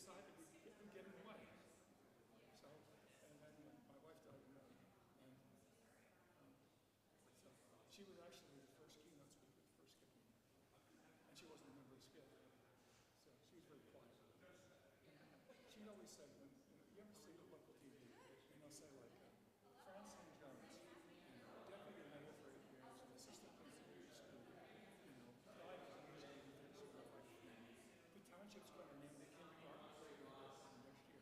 decided we'd get in the way. So, and then my wife died in and so she was actually the first keynote speaker, the first keynote. And she wasn't a member of SCID. So she was very quiet. She'd always say, you ever see the local TV, and they'll say like, Francine Jones, deputy mayor for 8 years, and assistant principal at school, died of music the township's going to name the kindergarten program next year.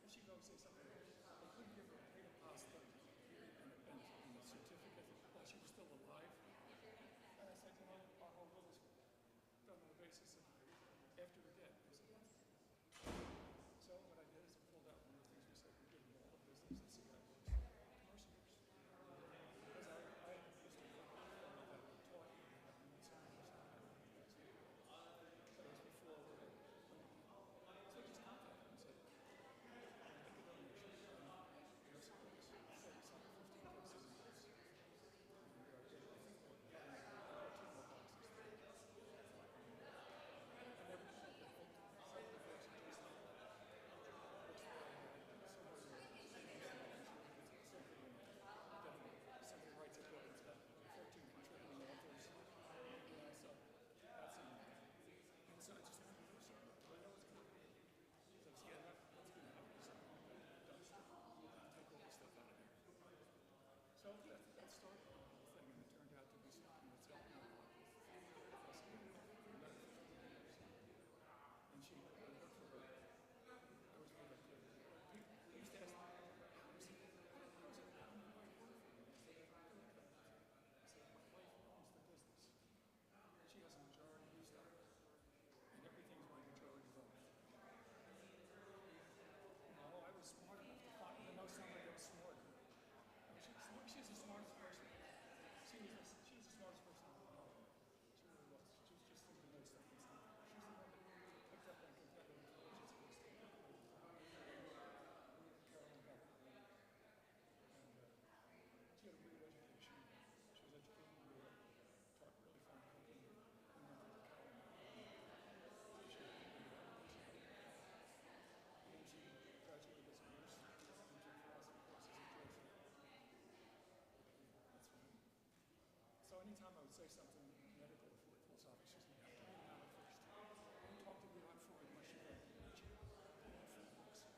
And she'd always say something like, they couldn't give her a plate of pasta and a certificate while she was still alive. And I said, our whole world is done on the basis of after we're dead. So what I did is I pulled out one of the things we said, we're giving all the business and see how it works. Mercyhurst. Because I used to taught but it was before so I just contacted him and said, make a donation. Mercyhurst, 15 places in this. And I think that 2 more boxes. And everything. Something writes a book, it's got 14 contributing authors. So that's it. And so I just wanted to do something. Do I know what's going to happen? So yeah, that's going to happen. So dumpster, take all the stuff out of here. So that started the whole thing, and it turned out to be something that's helping me a lot. And she worked for her. I was with her. We used to ask, how is it? I said, my wife owns the business. She has a majority of stock, and everything's my majority vote. No, I was smart enough to know somebody that was smarter. She's the smartest person. She was the smartest person in the world. She really was. She was just thinking of stuff and stuff. She's the one that picked up on competitive intelligence based on she had a weird education. She was educated in Europe, taught really fine cooking, and went to the college. And she graduated as a nurse and took philosophy courses at Georgia. That's fine. So anytime I would say something medical or philosophical, she's like, I have to read about it first. Don't talk to me about Freud unless you read Nietzsche. Freud books.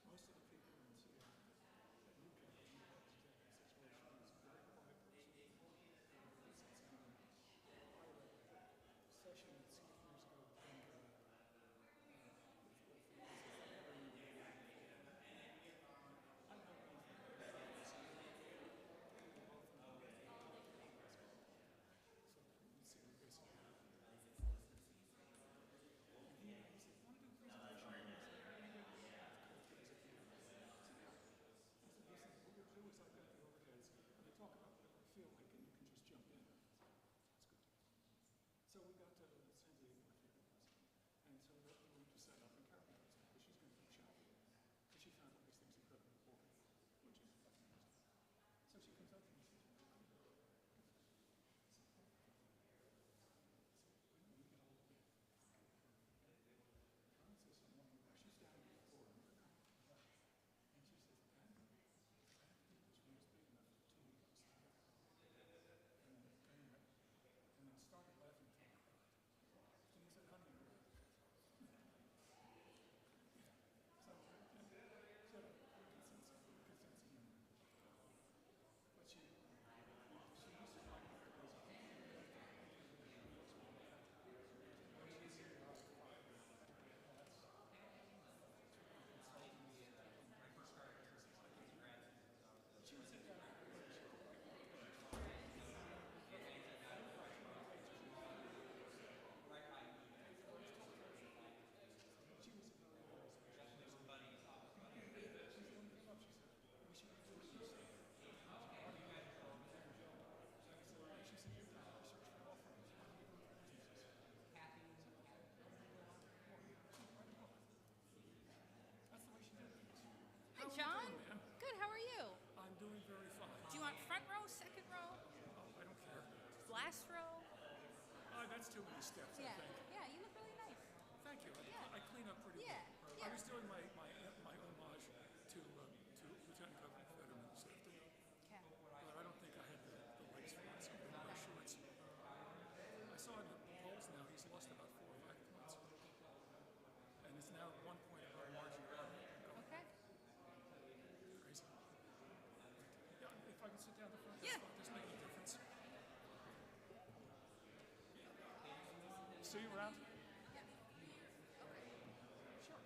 Most of the people in Seattle that you can in that situation is a very quiet person. I had a session at 6 years ago with Astro. That's too many steps, I Yeah, think. yeah, you look really nice. Thank you. Yeah. I clean up pretty Yeah, well. yeah. I was doing my homage to Lieutenant Governor Fetterman this afternoon, Okay. but I don't think I had the legs for it, so I'm in my shorts. I saw in the polls now he's lost about 4 or 5 points, and it's now 1 point above Mercyhurst. Okay. Crazy. Yeah, if I could sit down the front, Yeah. that's fine. Doesn't make any difference. See you around? Yeah. Sure.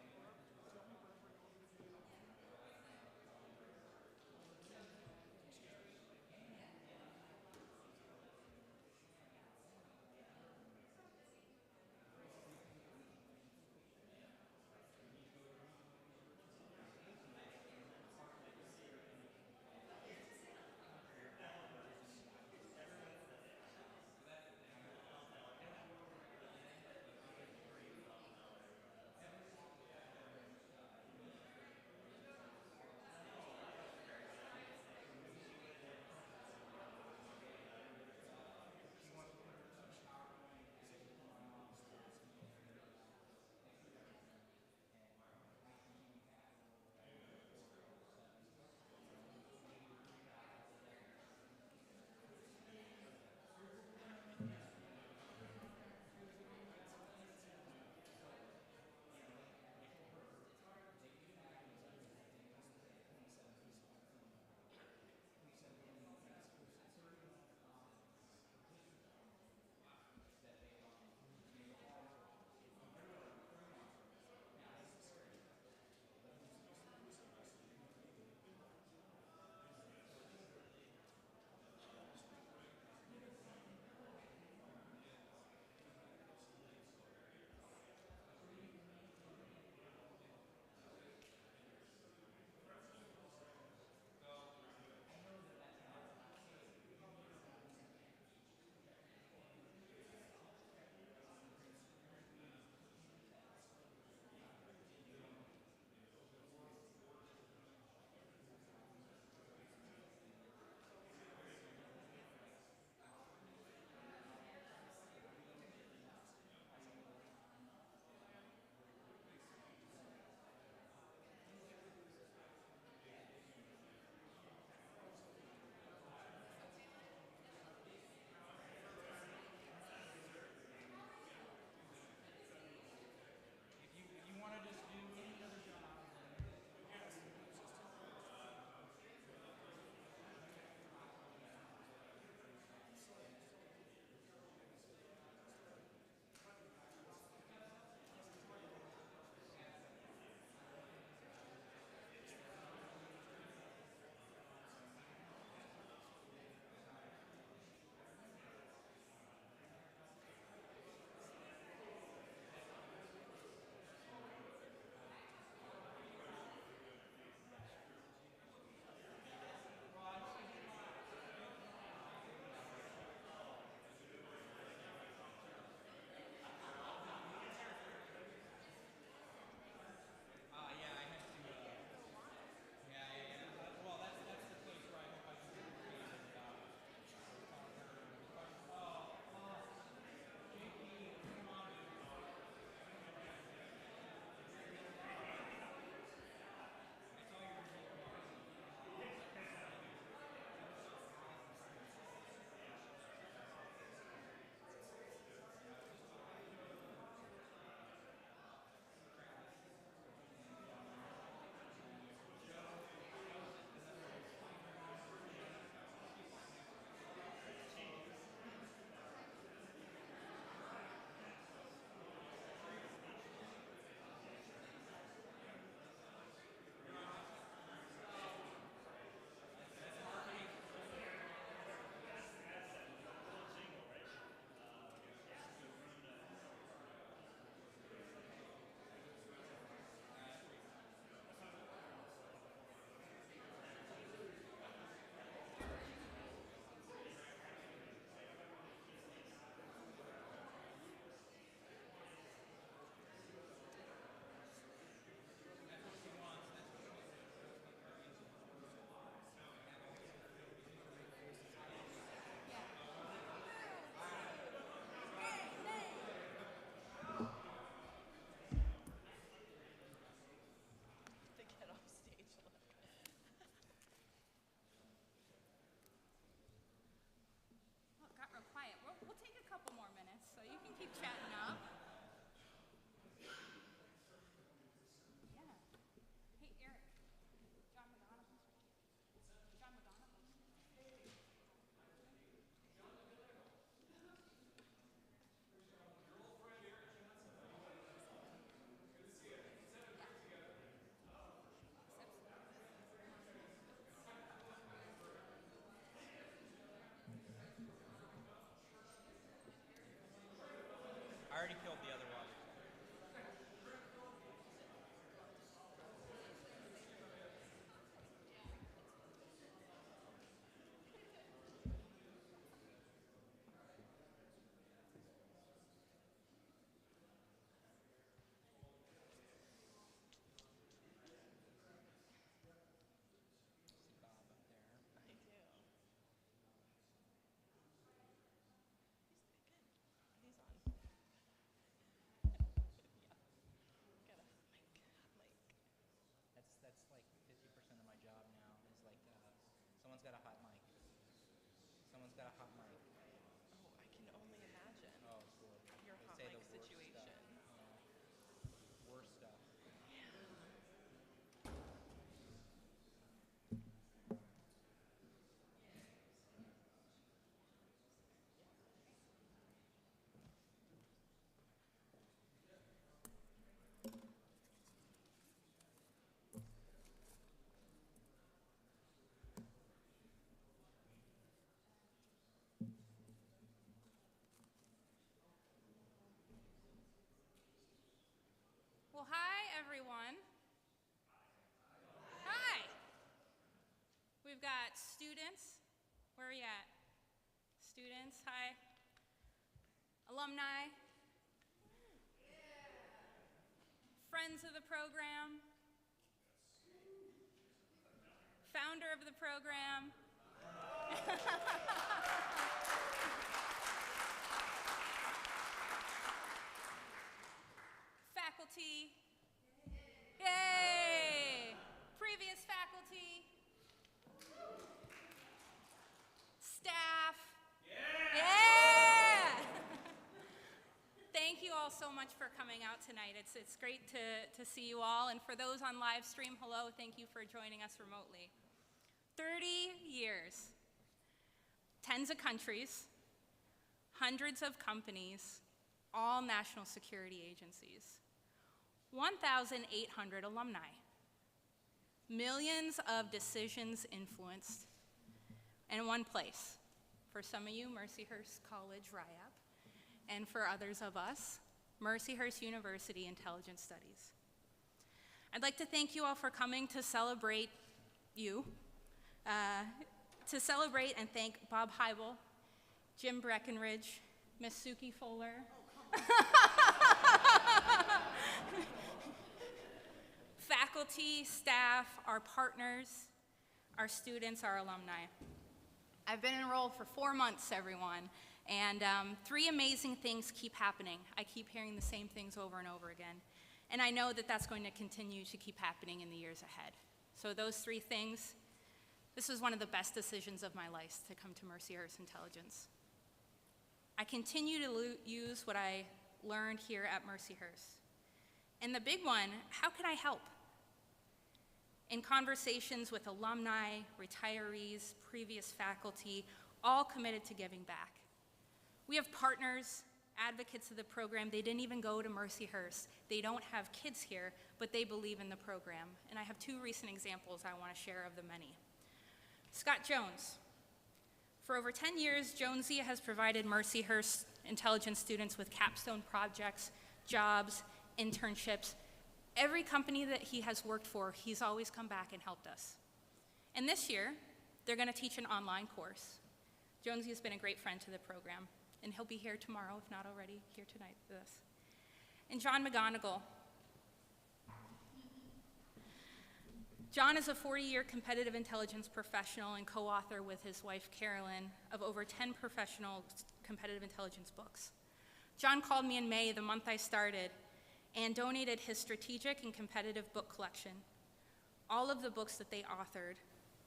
got a hot mic. Someone's got a hot mic. Oh, I can only imagine Oh, cool. your They hot say mic the worst situation. stuff. Worst stuff. Well, hi, everyone. Hi. We've got students. Where are you at? Students, hi. Alumni. Friends of the program. Founder of the program. Faculty. Yay! Previous faculty. Staff. Yeah! Thank you all so much for coming out tonight. It's great to see you all. And for those on live stream, hello, thank you for joining us remotely. 30 years, tens of countries, hundreds of companies, all national security agencies, 1,800 alumni, millions of decisions influenced in one place. For some of you, Mercyhurst College, RIAP, and for others of us, Mercyhurst University Intelligence Studies. I'd like to thank you all for coming to celebrate and thank Bob Heibel, Jim Breckenridge, Miss Suki Fuller, faculty, staff, our partners, our students, our alumni. I've been enrolled for 4 months, everyone, and 3 amazing things keep happening. I keep hearing the same things over and over again, and I know that that's going to continue to keep happening in the years ahead. So those 3 things, this was one of the best decisions of my life to come to Mercyhurst Intelligence. I continue to use what I learned here at Mercyhurst. And the big one, how can I help? In conversations with alumni, retirees, previous faculty, all committed to giving back. We have partners, advocates of the program. They didn't even go to Mercyhurst. They don't have kids here, but they believe in the program. And I have 2 recent examples I want to share of the many. Scott Jones. For over 10 years, Jonesy has provided Mercyhurst intelligence students with capstone projects, jobs, internships. Every company that he has worked for, he's always come back and helped us. And this year, they're going to teach an online course. Jonesy has been a great friend to the program, and he'll be here tomorrow, if not already here tonight with us. And John McGonigal. John is a 40-year competitive intelligence professional and co-author with his wife, Carolyn, of over 10 professional competitive intelligence books. John called me in May, the month I started, and donated his strategic and competitive book collection, all of the books that they authored,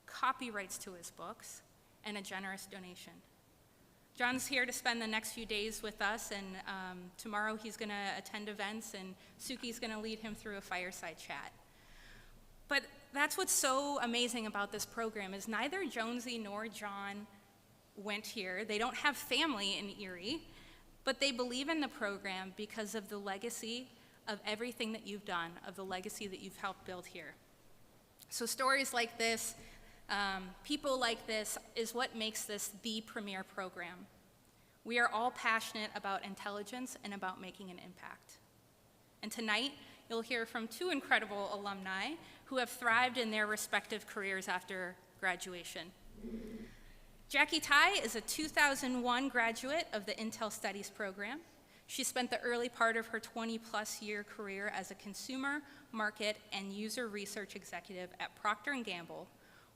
copyrights to his books, and a generous donation. John's here to spend the next few days with us, and tomorrow he's going to attend events, and Suki's going to lead him through a fireside chat. But that's what's so amazing about this program is neither Jonesy nor John went here. They don't have family in Erie, but they believe in the program because of the legacy of everything that you've done, of the legacy that you've helped build here. So stories like this, people like this, is what makes this the premier program. We are all passionate about intelligence and about making an impact. And tonight, you'll hear from 2 incredible alumni who have thrived in their respective careers after graduation. Jackie Tai is a 2001 graduate of the Intel Studies program. She spent the early part of her 20-plus year career as a consumer, market, and user research executive at Procter & Gamble,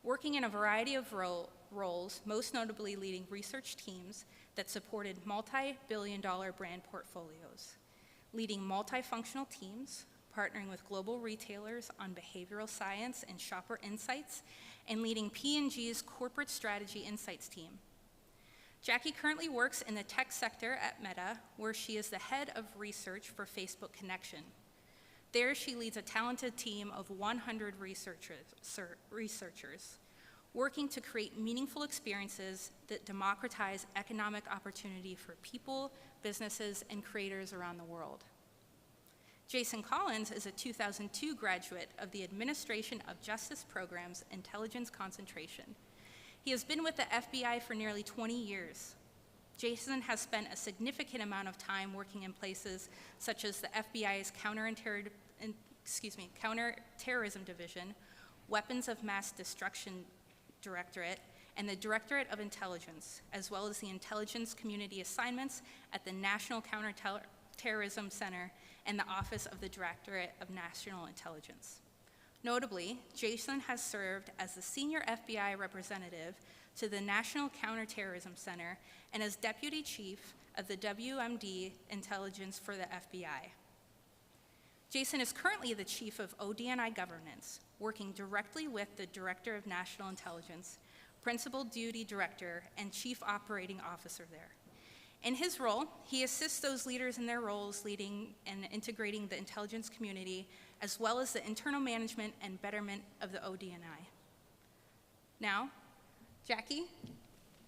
working in a variety of roles, most notably leading research teams that supported multi-billion-dollar brand portfolios, leading multifunctional teams, partnering with global retailers on behavioral science and shopper insights, and leading P&G's corporate strategy insights team. Jackie currently works in the tech sector at Meta, where she is the head of research for Facebook Connection. There, she leads a talented team of 100 researchers, working to create meaningful experiences that democratize economic opportunity for people, businesses, and creators around the world. Jason Collins is a 2002 graduate of the Administration of Justice Program's Intelligence Concentration. He has been with the FBI for nearly 20 years. Jason has spent a significant amount of time working in places such as the FBI's Counterterrorism Division, Weapons of Mass Destruction Directorate, and the Directorate of Intelligence, as well as the intelligence community assignments at the National Counterterrorism Center and the Office of the Directorate of National Intelligence. Notably, Jason has served as the senior FBI representative to the National Counterterrorism Center and as deputy chief of the WMD Intelligence for the FBI. Jason is currently the chief of OD&I governance, working directly with the Director of National Intelligence, Principal Duty Director, and Chief Operating Officer there. In his role, he assists those leaders in their roles leading and integrating the intelligence community, as well as the internal management and betterment of the OD&I. Now, Jackie,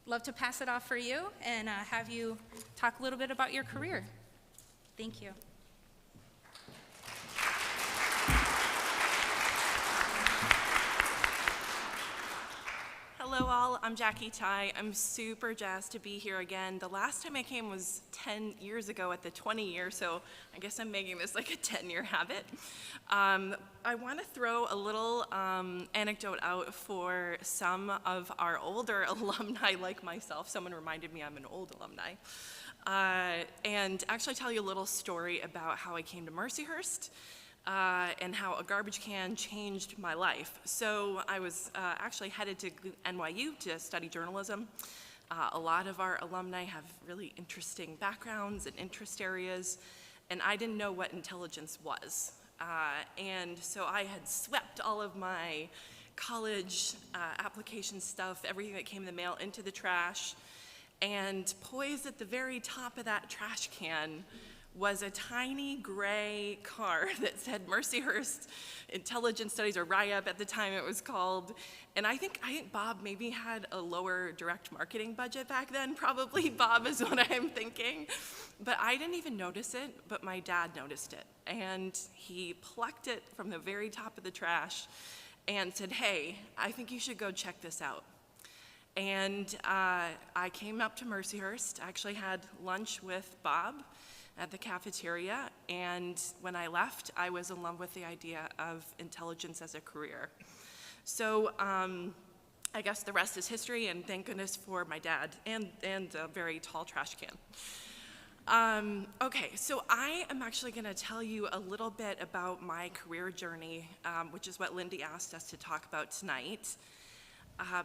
love to pass it off for you and have you talk a little bit about your career. Thank you. Hello all, I'm Jackie Tai. I'm super jazzed to be here again. The last time I came was 10 years ago at the 20 year, so I guess I'm making this like a 10-year habit. I want to throw a little anecdote out for some of our older alumni like myself. Someone reminded me I'm an old alumni. And actually tell you a little story about how I came to Mercyhurst. And how a garbage can changed my life. So I was actually headed to NYU to study journalism. A lot of our alumni have really interesting backgrounds and interest areas, and I didn't know what intelligence was. And so I had swept all of my college application stuff, everything that came in the mail, into the trash, and poised at the very top of that trash can was a tiny gray car that said Mercyhurst Intelligence Studies, or RIAB at the time it was called. And I think Bob maybe had a lower direct marketing budget back then. Probably Bob is what I'm thinking. But I didn't even notice it, but my dad noticed it. And he plucked it from the very top of the trash and said, "Hey, I think you should go check this out." And I came up to Mercyhurst, actually had lunch with Bob at the cafeteria, and when I left, I was in love with the idea of intelligence as a career. So I guess the rest is history, and thank goodness for my dad and a very tall trash can. Okay, so I am actually gonna tell you a little bit about my career journey, which is what Lindy asked us to talk about tonight.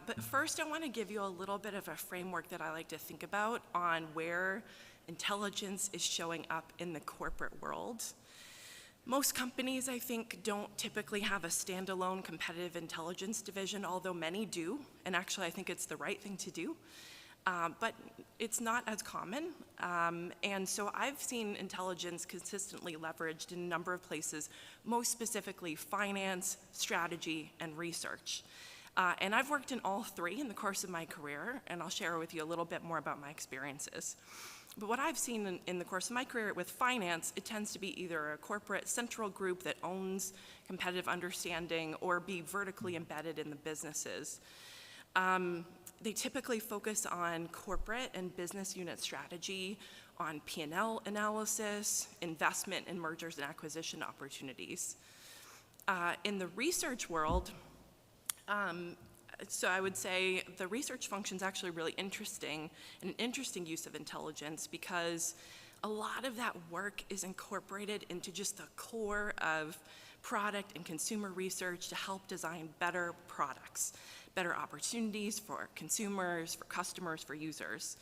But first, I wanna give you a little bit of a framework that I like to think about on where intelligence is showing up in the corporate world. Most companies, I think, don't typically have a standalone competitive intelligence division, although many do, and actually I think it's the right thing to do, but it's not as common. And so I've seen intelligence consistently leveraged in a number of places, most specifically finance, strategy, and research. And I've worked in all three in the course of my career, and I'll share with you a little bit more about my experiences. But what I've seen in the course of my career with finance, it tends to be either a corporate central group that owns competitive understanding or be vertically embedded in the businesses. They typically focus on corporate and business unit strategy, on P&L analysis, investment in mergers and acquisition opportunities. In the research world, so I would say the research function is actually really interesting, an interesting use of intelligence, because a lot of that work is incorporated into just the core of product and consumer research to help design better products, better opportunities for consumers, for customers, for users.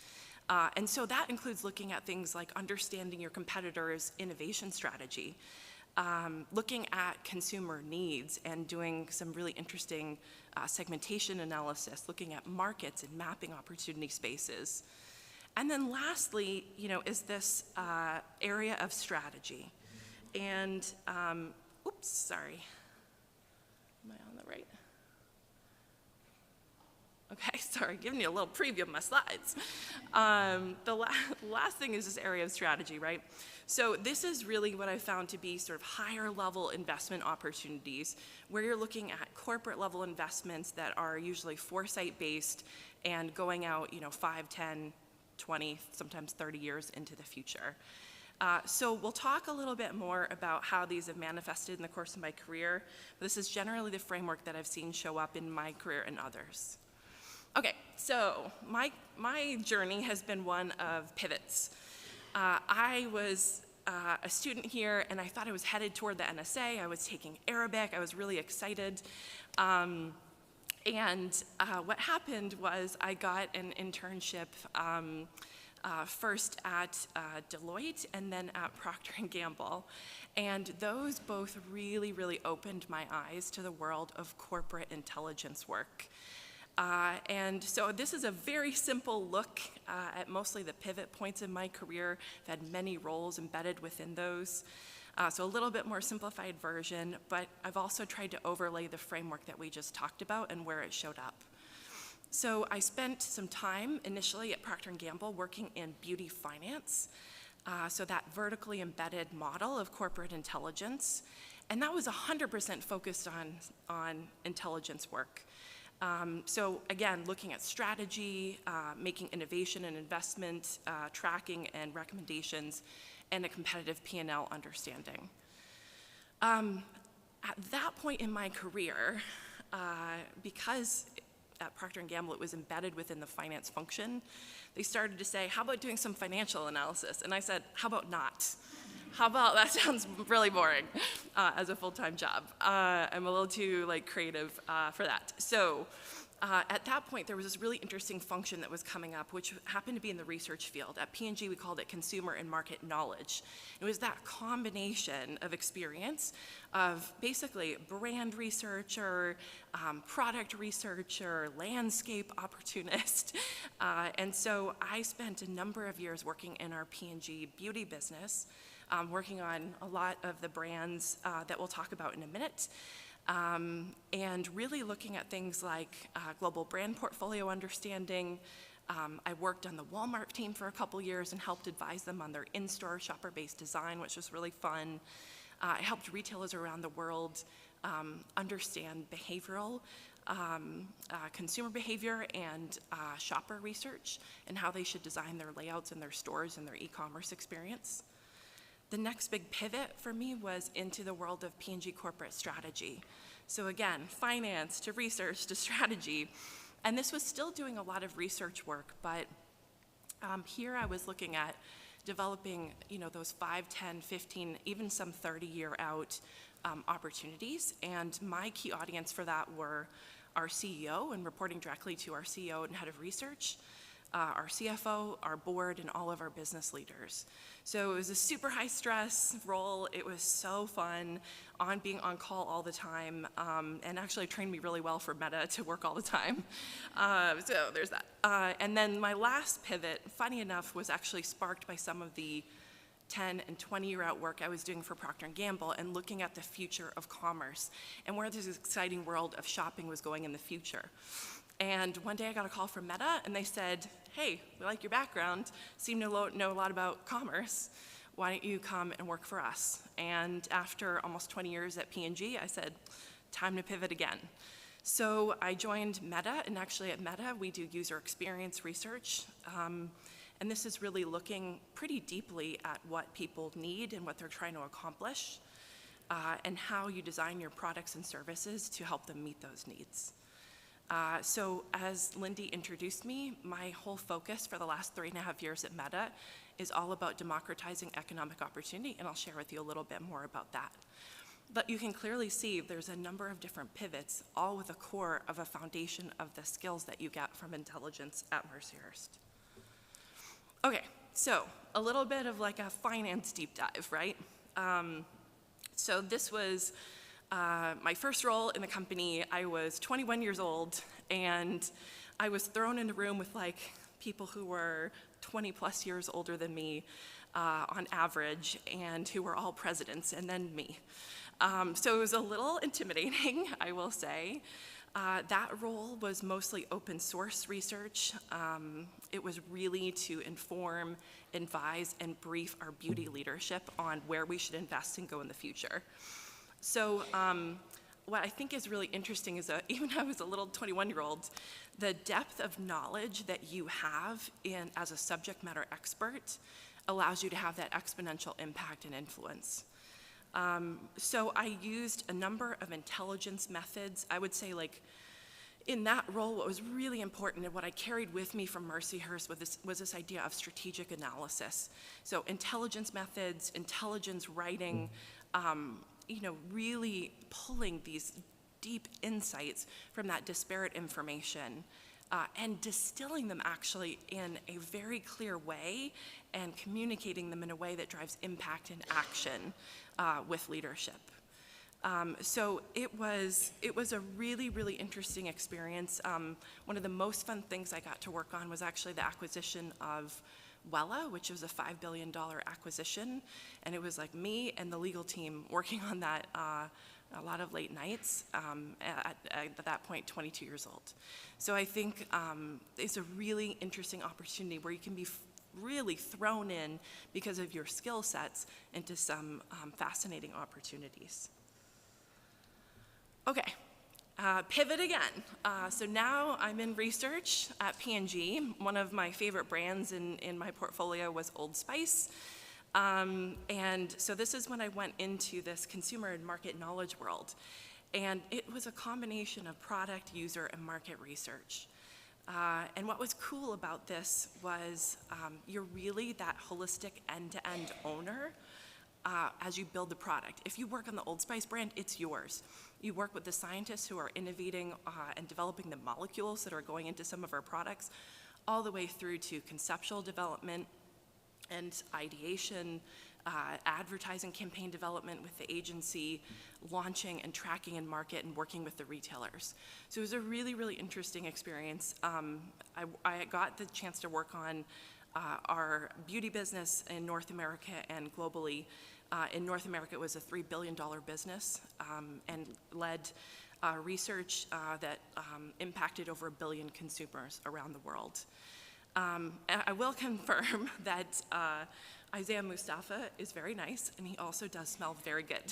And so that includes looking at things like understanding your competitors' innovation strategy, looking at consumer needs and doing some really interesting segmentation analysis, looking at markets and mapping opportunity spaces. And then lastly, is this area of strategy. And, oops, sorry. Am I on the right? Okay, sorry, giving you a little preview of my slides. The last thing is this area of strategy, right? So this is really what I found to be sort of higher level investment opportunities, where you're looking at corporate level investments that are usually foresight based and going out, 5, 10, 20, sometimes 30 years into the future. So we'll talk a little bit more about how these have manifested in the course of my career. This is generally the framework that I've seen show up in my career and others. Okay, so my journey has been one of pivots. I was a student here, and I thought I was headed toward the NSA. I was taking Arabic. I was really excited. And what happened was I got an internship first at Deloitte and then at Procter & Gamble. And those both really, really opened my eyes to the world of corporate intelligence work. And so this is a very simple look at mostly the pivot points in my career. I've had many roles embedded within those. So a little bit more simplified version, but I've also tried to overlay the framework that we just talked about and where it showed up. So I spent some time initially at Procter & Gamble working in beauty finance, so that vertically embedded model of corporate intelligence. And that was 100% focused on intelligence work. So again, looking at strategy, making innovation and investment, tracking and recommendations, and a competitive P&L understanding. At that point in my career, because at Procter & Gamble it was embedded within the finance function, they started to say, how about doing some financial analysis? And I said, how about not? How about, that sounds really boring as a full-time job. I'm a little too creative for that. So at that point, there was this really interesting function that was coming up, which happened to be in the research field. At P&G, we called it consumer and market knowledge. It was that combination of experience of basically brand researcher, product researcher, landscape opportunist. And so I spent a number of years working in our P&G beauty business, working on a lot of the brands that we'll talk about in a minute, and really looking at things like global brand portfolio understanding. I worked on the Walmart team for a couple years and helped advise them on their in-store shopper-based design, which was really fun. I helped retailers around the world understand behavioral, consumer behavior and shopper research and how they should design their layouts in their stores and their e-commerce experience. The next big pivot for me was into the world of P&G corporate strategy. So again, finance to research to strategy. And this was still doing a lot of research work, but here I was looking at developing those 5, 10, 15, even some 30-year out opportunities. And my key audience for that were our CEO and reporting directly to our CEO and head of research, our CFO, our board, and all of our business leaders. So it was a super high stress role. It was so fun being on call all the time, and actually trained me really well for Meta to work all the time. So there's that. And then my last pivot, funny enough, was actually sparked by some of the 10 and 20-year out work I was doing for Procter & Gamble and looking at the future of commerce and where this exciting world of shopping was going in the future. And one day I got a call from Meta, and they said, hey, we like your background, seem to know a lot about commerce. Why don't you come and work for us? And after almost 20 years at P&G, I said, time to pivot again. So I joined Meta, and actually at Meta, we do user experience research. And this is really looking pretty deeply at what people need and what they're trying to accomplish, and how you design your products and services to help them meet those needs. So as Lindy introduced me, my whole focus for the last 3.5 years at Meta is all about democratizing economic opportunity, and I'll share with you a little bit more about that. But you can clearly see there's a number of different pivots, all with a core of a foundation of the skills that you get from intelligence at Mercyhurst. Okay, so a little bit of a finance deep dive, right? So this was my first role in the company. I was 21 years old, and I was thrown in a room with like people who were 20 plus years older than me on average, and who were all presidents, and then me. So it was a little intimidating, I will say. That role was mostly open source research. It was really to inform, advise, and brief our beauty leadership on where we should invest and go in the future. So what I think is really interesting is that even though I was a little 21-year-old, the depth of knowledge that you have as a subject matter expert allows you to have that exponential impact and influence. So I used a number of intelligence methods. I would say, like, in that role, what was really important and what I carried with me from Mercyhurst was this idea of strategic analysis. So intelligence methods, intelligence writing, really pulling these deep insights from that disparate information and distilling them actually in a very clear way and communicating them in a way that drives impact and action with leadership. So it was a really, really interesting experience. One of the most fun things I got to work on was actually the acquisition of Wella, which was a $5 billion acquisition, and it was like me and the legal team working on that a lot of late nights, at that point 22 years old. So I think it's a really interesting opportunity where you can be really thrown in because of your skill sets into some fascinating opportunities. Okay, pivot again. So now I'm in research at P&G. One of my favorite brands in my portfolio was Old Spice. And so this is when I went into this consumer and market knowledge world. And it was a combination of product, user, and market research. And what was cool about this was you're really that holistic end-to-end owner as you build the product. If you work on the Old Spice brand, it's yours. You work with the scientists who are innovating and developing the molecules that are going into some of our products, all the way through to conceptual development and ideation, advertising campaign development with the agency, launching and tracking and market and working with the retailers. So it was a really, really interesting experience. I got the chance to work on our beauty business in North America and globally. In North America, it was a $3 billion business and led research that impacted over 1 billion consumers around the world. I will confirm that Isaiah Mustafa is very nice, and he also does smell very good.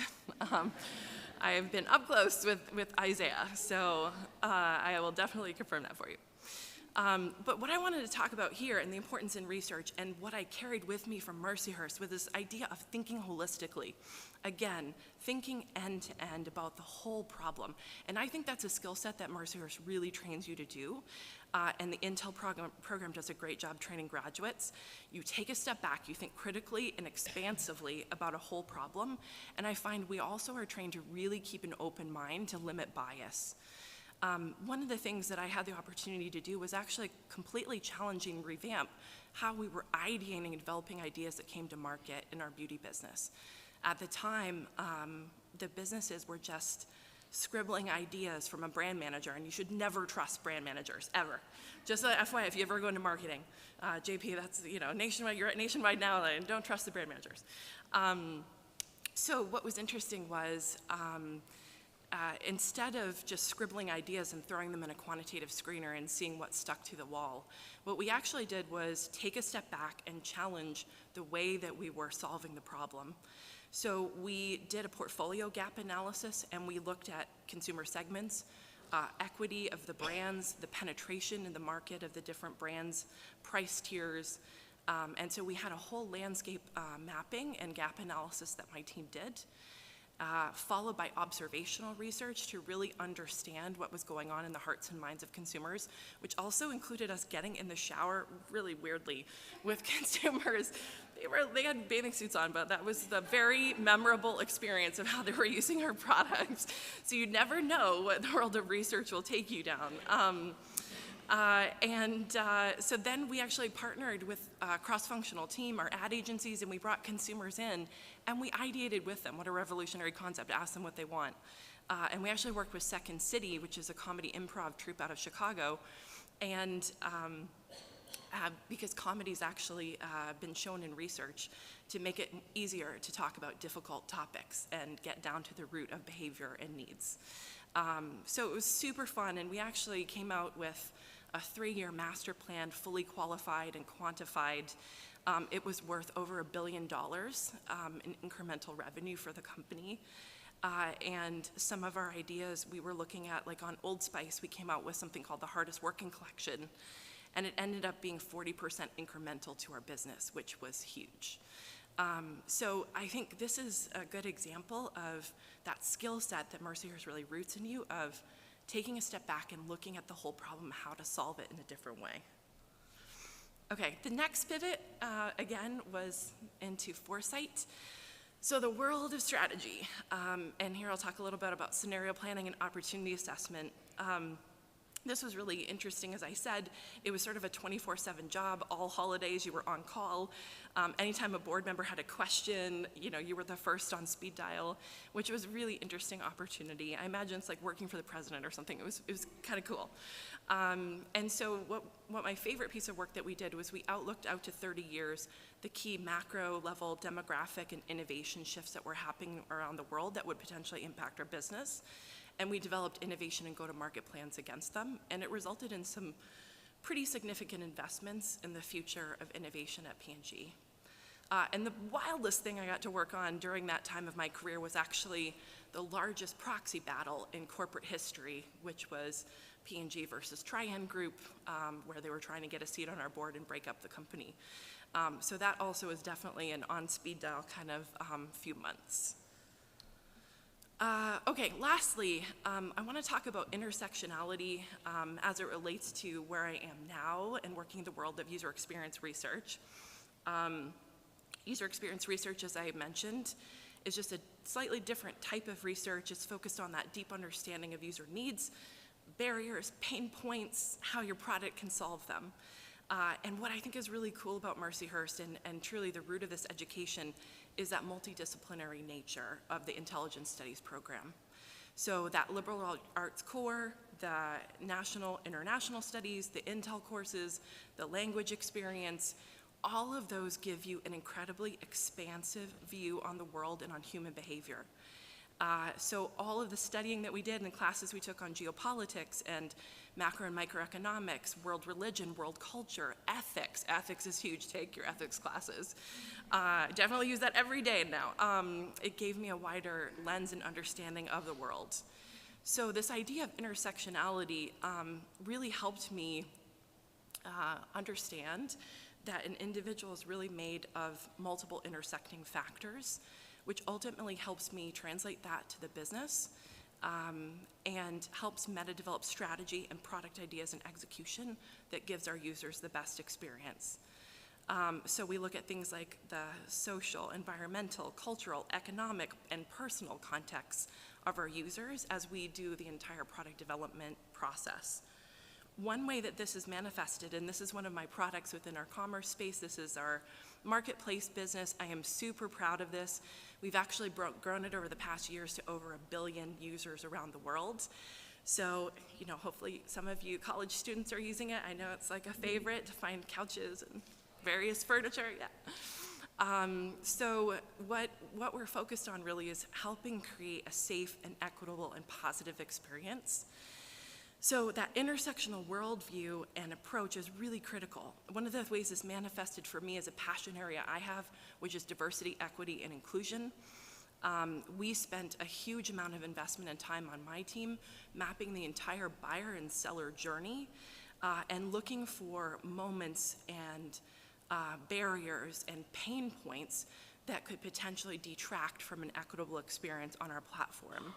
I have been up close with Isaiah, so I will definitely confirm that for you. But what I wanted to talk about here and the importance in research and what I carried with me from Mercyhurst was this idea of thinking holistically. Again, thinking end to end about the whole problem. And I think that's a skill set that Mercyhurst really trains you to do. And the Intel program does a great job training graduates. You take a step back, you think critically and expansively about a whole problem. And I find we also are trained to really keep an open mind to limit bias. One of the things that I had the opportunity to do was actually completely challenging revamp how we were ideating and developing ideas that came to market in our beauty business. At the time, the businesses were just scribbling ideas from a brand manager, and you should never trust brand managers, ever. Just a FYI, if you ever go into marketing, JP, that's, nationwide, you're at Nationwide now, and don't trust the brand managers. So what was interesting was, instead of just scribbling ideas and throwing them in a quantitative screener and seeing what stuck to the wall, what we actually did was take a step back and challenge the way that we were solving the problem. So we did a portfolio gap analysis, and we looked at consumer segments, equity of the brands, the penetration in the market of the different brands, price tiers, and so we had a whole landscape mapping and gap analysis that my team did. Followed by observational research to really understand what was going on in the hearts and minds of consumers, which also included us getting in the shower really weirdly with consumers. They had bathing suits on, but that was the very memorable experience of how they were using our products. So you never know what the world of research will take you down. So then we actually partnered with a cross-functional team, our ad agencies, and we brought consumers in, and we ideated with them what a revolutionary concept, asked them what they want. And we actually worked with Second City, which is a comedy improv troupe out of Chicago, and because comedy's actually been shown in research to make it easier to talk about difficult topics and get down to the root of behavior and needs. So it was super fun, and we actually came out with a 3-year master plan, fully qualified and quantified. It was worth over $1 billion in incremental revenue for the company. And some of our ideas we were looking at, like on Old Spice, we came out with something called the Hardest Working Collection, and it ended up being 40% incremental to our business, which was huge. So I think this is a good example of that skill set that Mercyhurst really roots in you, of taking a step back and looking at the whole problem, how to solve it in a different way. Okay, the next pivot, again, was into foresight. So the world of strategy, and here I'll talk a little bit about scenario planning and opportunity assessment. This was really interesting, as I said. It was sort of a 24/7 job. All holidays, you were on call. Anytime a board member had a question, you were the first on speed dial, which was a really interesting opportunity. I imagine it's like working for the president or something. It was kind of cool. And so what my favorite piece of work that we did was we outlooked out to 30 years the key macro level demographic and innovation shifts that were happening around the world that would potentially impact our business. And we developed innovation and go-to-market plans against them, and it resulted in some pretty significant investments in the future of innovation at P&G. And the wildest thing I got to work on during that time of my career was actually the largest proxy battle in corporate history, which was P&G versus Trian Group, where they were trying to get a seat on our board and break up the company. So that also is definitely an on-speed dial kind of few months. Okay, lastly, I want to talk about intersectionality as it relates to where I am now and working in the world of user experience research. User experience research, as I mentioned, is just a slightly different type of research. It's focused on that deep understanding of user needs, barriers, pain points, how your product can solve them. And what I think is really cool about Mercyhurst and truly the root of this education is that multidisciplinary nature of the intelligence studies program. So that liberal arts core, the national, international studies, the Intel courses, the language experience, all of those give you an incredibly expansive view on the world and on human behavior. So all of the studying that we did in the classes we took on geopolitics and macro and microeconomics, world religion, world culture, ethics. Ethics is huge. Take your ethics classes. Definitely use that every day now. It gave me a wider lens and understanding of the world. So this idea of intersectionality really helped me understand that an individual is really made of multiple intersecting factors, which ultimately helps me translate that to the business and helps Meta develop strategy and product ideas and execution that gives our users the best experience. So we look at things like the social, environmental, cultural, economic, and personal contexts of our users as we do the entire product development process. One way that this is manifested, and this is one of my products within our commerce space, this is our marketplace business. I am super proud of this. We've actually grown it over the past years to over 1 billion users around the world. So, hopefully some of you college students are using it. I know it's like a favorite to find couches and various furniture, yeah. So what we're focused on really is helping create a safe and equitable and positive experience. So that intersectional worldview and approach is really critical. One of the ways this manifested for me is a passion area I have, which is diversity, equity, and inclusion. We spent a huge amount of investment and time on my team mapping the entire buyer and seller journey and looking for moments and barriers and pain points that could potentially detract from an equitable experience on our platform.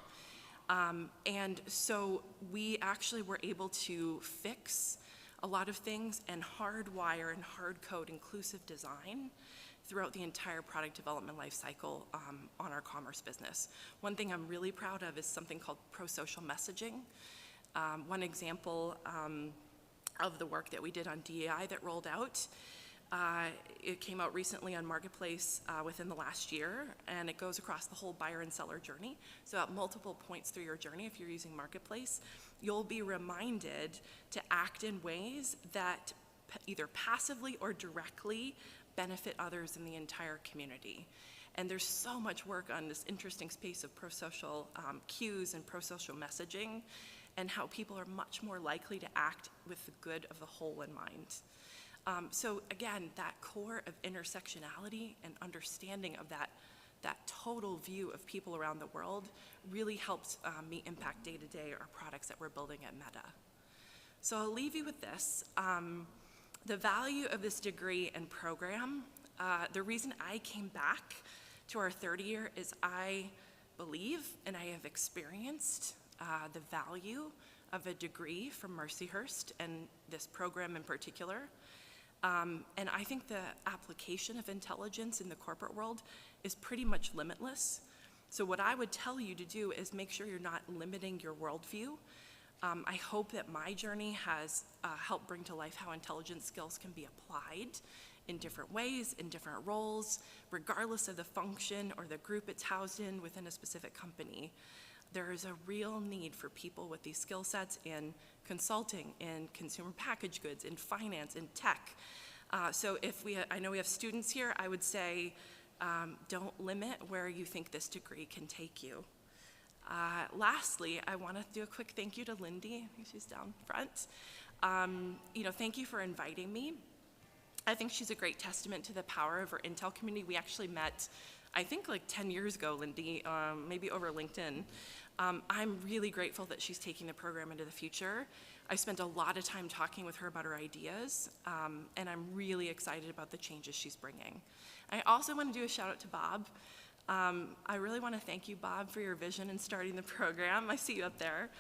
And so we actually were able to fix a lot of things and hardwire and hard code inclusive design throughout the entire product development lifecycle on our commerce business. One thing I'm really proud of is something called pro-social messaging. One example of the work that we did on DEI that rolled out. It came out recently on Marketplace within the last year, and it goes across the whole buyer and seller journey. So at multiple points through your journey, if you're using Marketplace, you'll be reminded to act in ways that either passively or directly benefit others in the entire community. And there's so much work on this interesting space of pro-social cues and pro-social messaging, and how people are much more likely to act with the good of the whole in mind. So again, that core of intersectionality and understanding of that total view of people around the world really helps me impact day-to-day our products that we're building at Meta. So I'll leave you with this. The value of this degree and program, the reason I came back to our third year is I believe and I have experienced the value of a degree from Mercyhurst and this program in particular. And I think the application of intelligence in the corporate world is pretty much limitless. So what I would tell you to do is make sure you're not limiting your worldview. I hope that my journey has helped bring to life how intelligence skills can be applied in different ways, in different roles, regardless of the function or the group it's housed in within a specific company. There is a real need for people with these skill sets in consulting, in consumer packaged goods, in finance, in tech. So I know we have students here, I would say don't limit where you think this degree can take you. Lastly, I want to do a quick thank you to Lindy. I think she's down front. Thank you for inviting me. I think she's a great testament to the power of our Intel community. We actually met, I think, like 10 years ago, Lindy, maybe over LinkedIn. I'm really grateful that she's taking the program into the future. I spent a lot of time talking with her about her ideas, and I'm really excited about the changes she's bringing. I also want to do a shout out to Bob. I really want to thank you, Bob, for your vision in starting the program. I see you up there.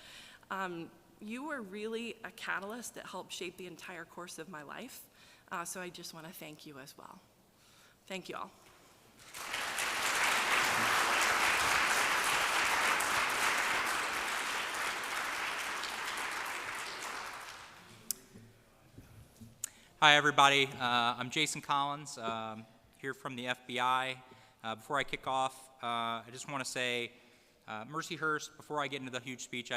You were really a catalyst that helped shape the entire course of my life, so I just want to thank you as well. Thank you all. Hi, everybody. I'm Jason Collins, here from the FBI. Before I kick off, I just want to say, Mercyhurst, before I get into the huge speech,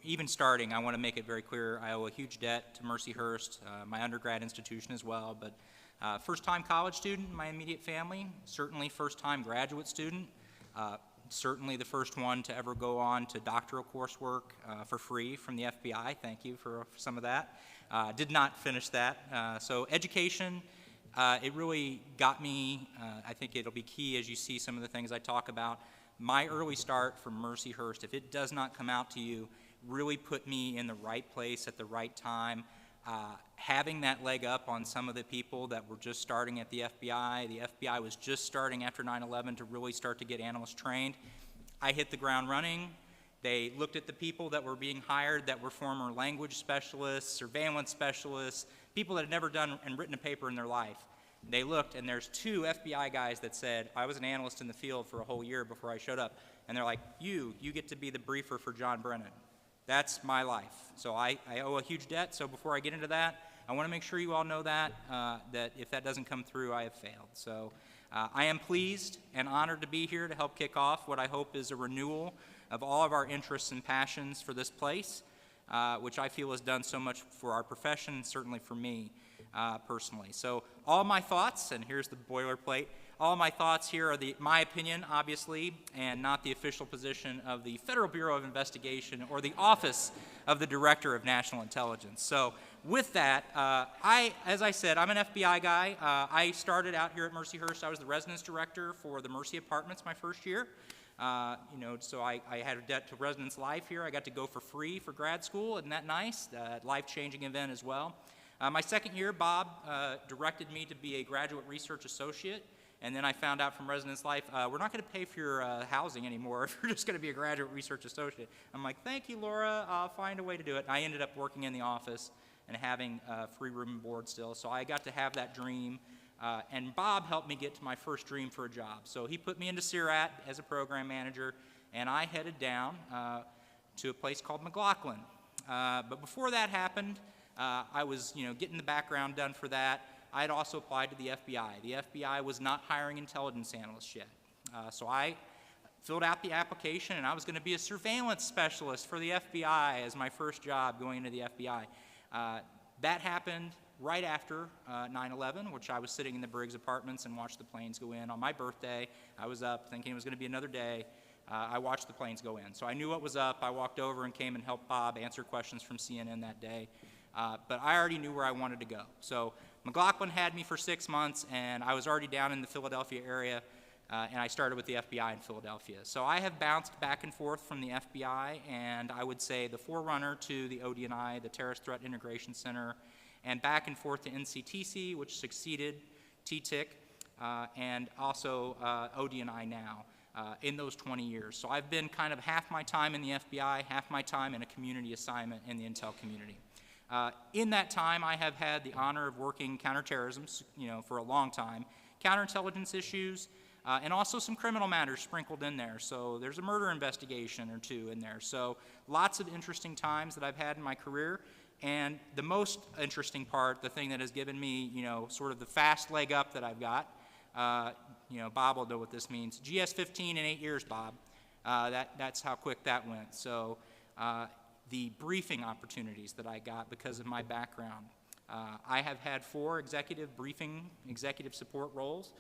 even starting, I want to make it very clear, I owe a huge debt to Mercyhurst, my undergrad institution as well, but first-time college student in my immediate family, certainly first-time graduate student, certainly the first one to ever go on to doctoral coursework for free from the FBI. Thank you for some of that. Did not finish that. So education, it really got me. I think it'll be key as you see some of the things I talk about. My early start from Mercyhurst, if it does not come out to you, really put me in the right place at the right time. Having that leg up on some of the people that were just starting at the FBI was just starting after 9/11 to really start to get analysts trained. I hit the ground running. They looked at the people that were being hired that were former language specialists, surveillance specialists, people that had never done and written a paper in their life. They looked, and there's 2 FBI guys that said, I was an analyst in the field for a whole year before I showed up. And they're like, you get to be the briefer for John Brennan. That's my life. So I owe a huge debt. So before I get into that, I want to make sure you all know that if that doesn't come through, I have failed. So I am pleased and honored to be here to help kick off what I hope is a renewal of all of our interests and passions for this place, which I feel has done so much for our profession and certainly for me personally. So all my thoughts, and here's the boilerplate, all my thoughts here are my opinion, obviously, and not the official position of the Federal Bureau of Investigation or the Office of the Director of National Intelligence. So with that, as I said, I'm an FBI guy. I started out here at Mercyhurst. I was the residence director for the Mercy Apartments my first year. So I had a debt to residence life here. I got to go for free for grad school. Isn't that nice? Life-changing event as well. My second year, Bob directed me to be a graduate research associate. And then I found out from residence life, we're not going to pay for your housing anymore if you're just going to be a graduate research associate. I'm like, thank you, Laura. I'll find a way to do it. And I ended up working in the office and having free room and board still. So I got to have that dream. And Bob helped me get to my first dream for a job. So he put me into CIRAT as a program manager, and I headed down to a place called McLaughlin. But before that happened, I was, getting the background done for that. I had also applied to the FBI. The FBI was not hiring intelligence analysts yet. So I filled out the application, and I was going to be a surveillance specialist for the FBI as my first job going into the FBI. That happened right after 9/11, which I was sitting in the Briggs Apartments and watched the planes go in. On my birthday, I was up thinking it was going to be another day. I watched the planes go in. So I knew what was up. I walked over and came and helped Bob answer questions from CNN that day. But I already knew where I wanted to go. So McLaughlin had me for 6 months, and I was already down in the Philadelphia area, and I started with the FBI in Philadelphia. So I have bounced back and forth from the FBI, and I would say the forerunner to the ODNI, the Terrorist Threat Integration Center, and back and forth to NCTC, which succeeded TTIC, and also ODNI now in those 20 years. So I've been kind of half my time in the FBI, half my time in a community assignment in the intel community. In that time, I have had the honor of working counterterrorism, for a long time, counterintelligence issues, and also some criminal matters sprinkled in there. So there's a murder investigation or two in there. So lots of interesting times that I've had in my career. And the most interesting part, the thing that has given me, sort of the fast leg up that I've got, Bob will know what this means. GS-15 in 8 years, Bob. That's how quick that went. So the briefing opportunities that I got because of my background. I have had 4 executive support roles.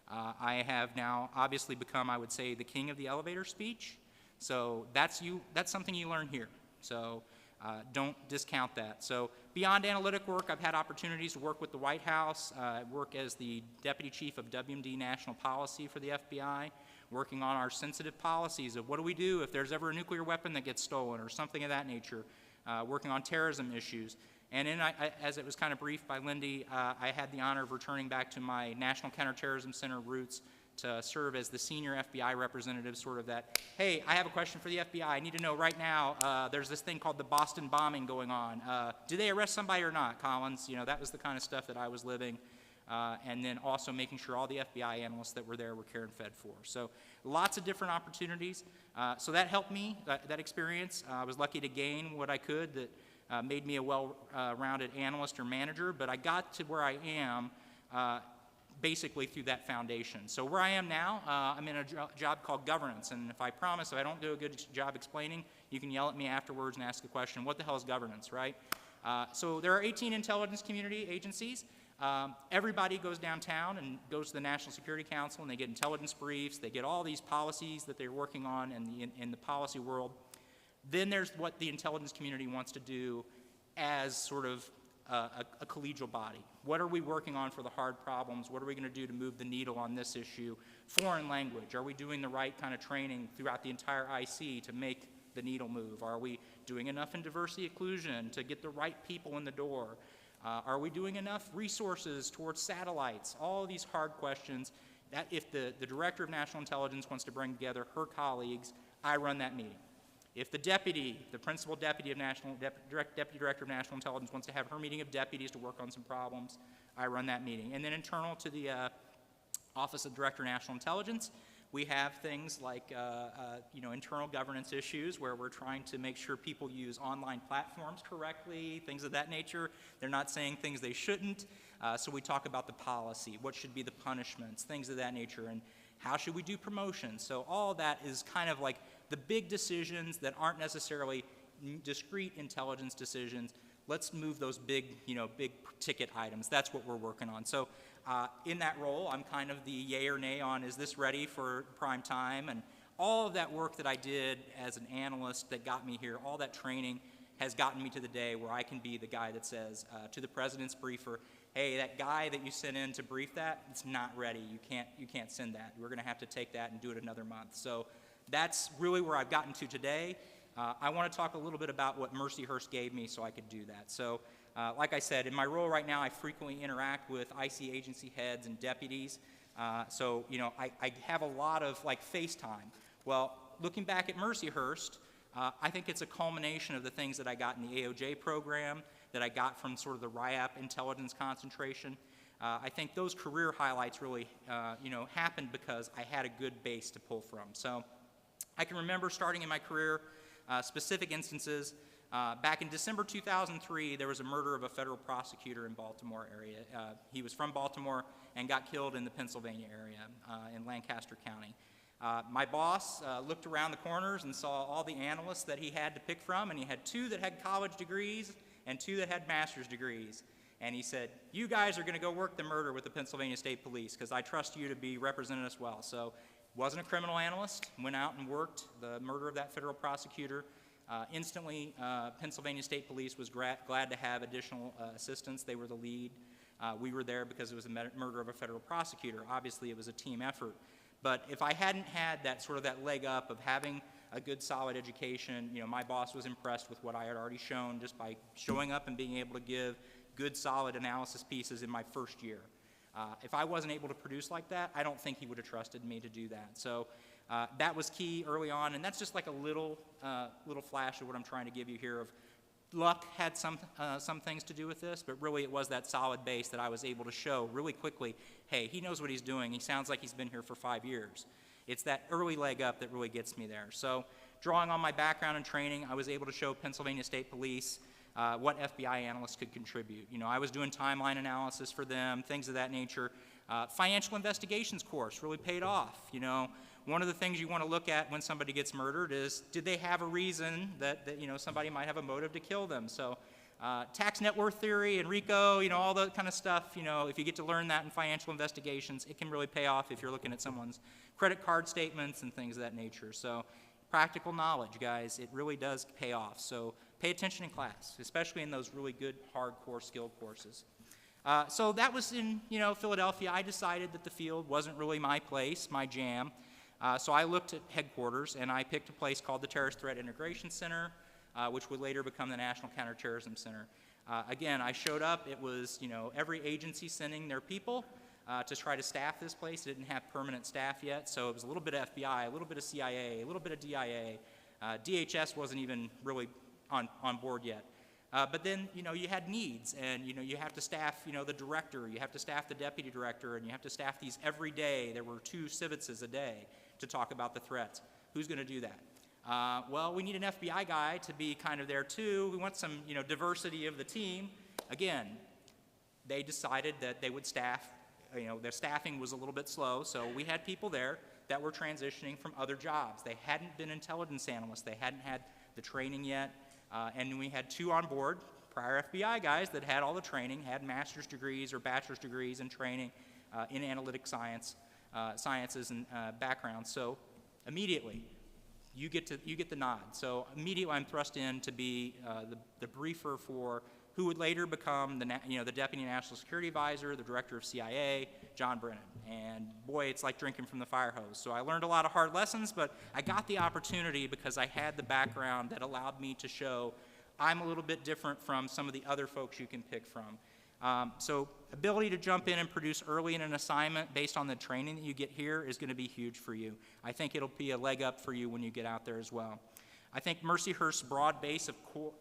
I have now obviously become, I would say, the king of the elevator speech. So that's something you learn here. So don't discount that. So beyond analytic work, I've had opportunities to work with the White House, work as the Deputy Chief of WMD National Policy for the FBI, working on our sensitive policies of what do we do if there's ever a nuclear weapon that gets stolen or something of that nature, working on terrorism issues. And as it was kind of briefed by Lindy, I had the honor of returning back to my National Counterterrorism Center roots to serve as the senior FBI representative, sort of that, hey, I have a question for the FBI. I need to know right now, there's this thing called the Boston bombing going on. Did they arrest somebody or not, Collins? That was the kind of stuff that I was living. And then also making sure all the FBI analysts that were there were cared and fed for. So lots of different opportunities. So that helped me, that experience. I was lucky to gain what I could that made me a well-rounded analyst or manager, but I got to where I am basically through that foundation. So where I am now, I'm in a job called governance, and if I don't do a good job explaining, you can yell at me afterwards and ask the question, what the hell is governance, right? So there are 18 intelligence community agencies. Everybody goes downtown and goes to the National Security Council, and they get intelligence briefs. They get all these policies that they're working on in the policy world. Then there's what the intelligence community wants to do as sort of a collegial body. What are we working on for the hard problems? What are we going to do to move the needle on this issue? Foreign language. Are we doing the right kind of training throughout the entire IC to make the needle move? Are we doing enough in diversity inclusion to get the right people in the door? Are we doing enough resources towards satellites? All of these hard questions that if the Director of National Intelligence wants to bring together her colleagues, I run that meeting. If the principal deputy of Deputy Director of National Intelligence wants to have her meeting of deputies to work on some problems, I run that meeting. And then internal to the Office of Director of National Intelligence, we have things like internal governance issues where we're trying to make sure people use online platforms correctly, things of that nature. They're not saying things they shouldn't. So we talk about the policy, what should be the punishments, things of that nature, and how should we do promotions. So all of that is kind of like the big decisions that aren't necessarily discrete intelligence decisions. Let's move those big ticket items. That's what we're working on. So in that role, I'm kind of the yay or nay on, is this ready for prime time? And all of that work that I did as an analyst that got me here, all that training has gotten me to the day where I can be the guy that says to the president's briefer, hey, that guy that you sent in to brief that, it's not ready. You can't send that. We're going to have to take that and do it another month. So that's really where I've gotten to today. I want to talk a little bit about what Mercyhurst gave me so I could do that. So like I said, in my role right now, I frequently interact with IC agency heads and deputies. I have a lot of face time. Well, looking back at Mercyhurst, I think it's a culmination of the things that I got in the AOJ program, that I got from sort of the RIAP intelligence concentration. I think those career highlights really, happened because I had a good base to pull from. So I can remember starting in my career, specific instances. Back in December 2003, there was a murder of a federal prosecutor in Baltimore area. He was from Baltimore and got killed in the Pennsylvania area in Lancaster County. My boss looked around the corners and saw all the analysts that he had to pick from, and he had 2 that had college degrees and 2 that had master's degrees. And he said, you guys are going to go work the murder with the Pennsylvania State Police because I trust you to be represented us well. So wasn't a criminal analyst, went out and worked the murder of that federal prosecutor. Instantly, Pennsylvania State Police was glad to have additional assistance. They were the lead. We were there because it was a murder of a federal prosecutor. Obviously, it was a team effort. But if I hadn't had that sort of that leg up of having a good, solid education, my boss was impressed with what I had already shown just by showing up and being able to give good, solid analysis pieces in my first year. If I wasn't able to produce like that, I don't think he would have trusted me to do that. So that was key early on, and that's just like a little flash of what I'm trying to give you here. Of luck had some things to do with this, but really it was that solid base that I was able to show really quickly. Hey, he knows what he's doing. He sounds like he's been here for 5 years. It's that early leg up that really gets me there. So drawing on my background and training, I was able to show Pennsylvania State Police what FBI analysts could contribute. I was doing timeline analysis for them, things of that nature. Financial investigations course really paid off. One of the things you want to look at when somebody gets murdered is, did they have a reason that somebody might have a motive to kill them? So tax net worth theory and RICO, all that kind of stuff, if you get to learn that in financial investigations, it can really pay off if you're looking at someone's credit card statements and things of that nature. So practical knowledge, guys, it really does pay off. So pay attention in class, especially in those really good, hardcore skilled courses. So that was in, Philadelphia. I decided that the field wasn't really my place, my jam. So I looked at headquarters, and I picked a place called the Terrorist Threat Integration Center, which would later become the National Counterterrorism Center. Again, I showed up. It was, every agency sending their people to try to staff this place. It didn't have permanent staff yet, so it was a little bit of FBI, a little bit of CIA, a little bit of DIA. DHS wasn't even really on board yet. But then, you had needs, and, you have to staff, the director, you have to staff the deputy director, and you have to staff these every day. There were 2 civices a day to talk about the threats. Who's going to do that? Well, we need an FBI guy to be kind of there too. We want some, diversity of the team. Again, they decided that they would staff, their staffing was a little bit slow, so we had people there that were transitioning from other jobs. They hadn't been intelligence analysts. They hadn't had the training yet. And we had 2 on board, prior FBI guys that had all the training, had master's degrees or bachelor's degrees in training in analytic sciences and backgrounds. So immediately, you get the nod. So immediately I'm thrust in to be the briefer for who would later become the Deputy National Security Advisor, the Director of CIA, John Brennan. And boy, it's like drinking from the fire hose. So I learned a lot of hard lessons, but I got the opportunity because I had the background that allowed me to show I'm a little bit different from some of the other folks you can pick from. So ability to jump in and produce early in an assignment based on the training that you get here is going to be huge for you. I think it'll be a leg up for you when you get out there as well. I think Mercyhurst's broad base of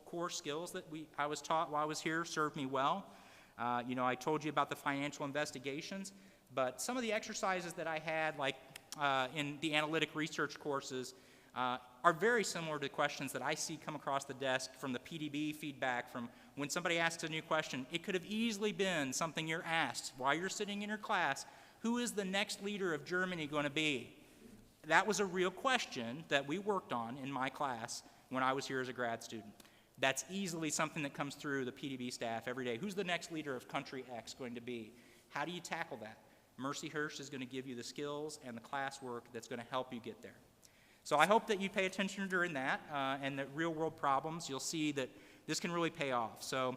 core skills that I was taught while I was here served me well. I told you about the financial investigations, but some of the exercises that I had, like in the analytic research courses, are very similar to questions that I see come across the desk from the PDB feedback from when somebody asks a new question. It could have easily been something you're asked while you're sitting in your class. Who is the next leader of Germany going to be? That was a real question that we worked on in my class when I was here as a grad student. That's easily something that comes through the PDB staff every day. Who's the next leader of country X going to be? How do you tackle that? Mercyhurst is going to give you the skills and the classwork that's going to help you get there. So I hope that you pay attention during that and the real world problems. You'll see that this can really pay off. So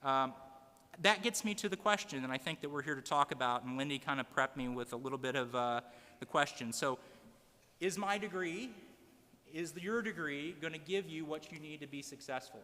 that gets me to the question, and I think that we're here to talk about, and Lindy kind of prepped me with a little bit of the question. So is your degree going to give you what you need to be successful?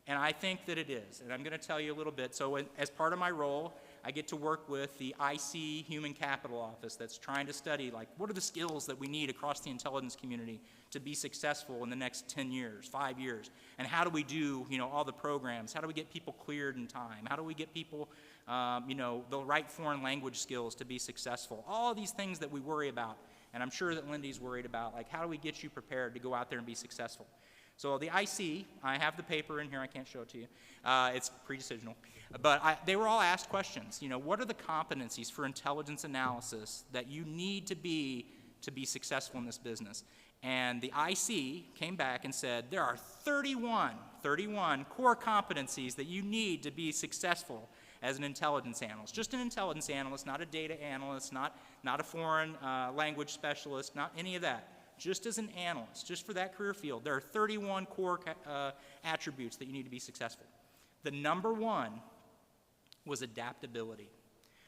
And I think that it is, and I'm going to tell you a little bit. So as part of my role, I get to work with the IC Human Capital Office that's trying to study, like, what are the skills that we need across the intelligence community to be successful in the next 10 years, 5 years? And how do we do, all the programs? How do we get people cleared in time? How do we get people, the right foreign language skills to be successful? All of these things that we worry about. And I'm sure that Lindy's worried about, like, how do we get you prepared to go out there and be successful? So the IC, I have the paper in here, I can't show it to you. It's pre-decisional. But they were all asked questions. What are the competencies for intelligence analysis that you need to be successful in this business? And the IC came back and said, there are 31 core competencies that you need to be successful as an intelligence analyst. Just an intelligence analyst, not a data analyst, not a foreign language specialist, not any of that. Just as an analyst, just for that career field, there are 31 core attributes that you need to be successful. The number one was adaptability.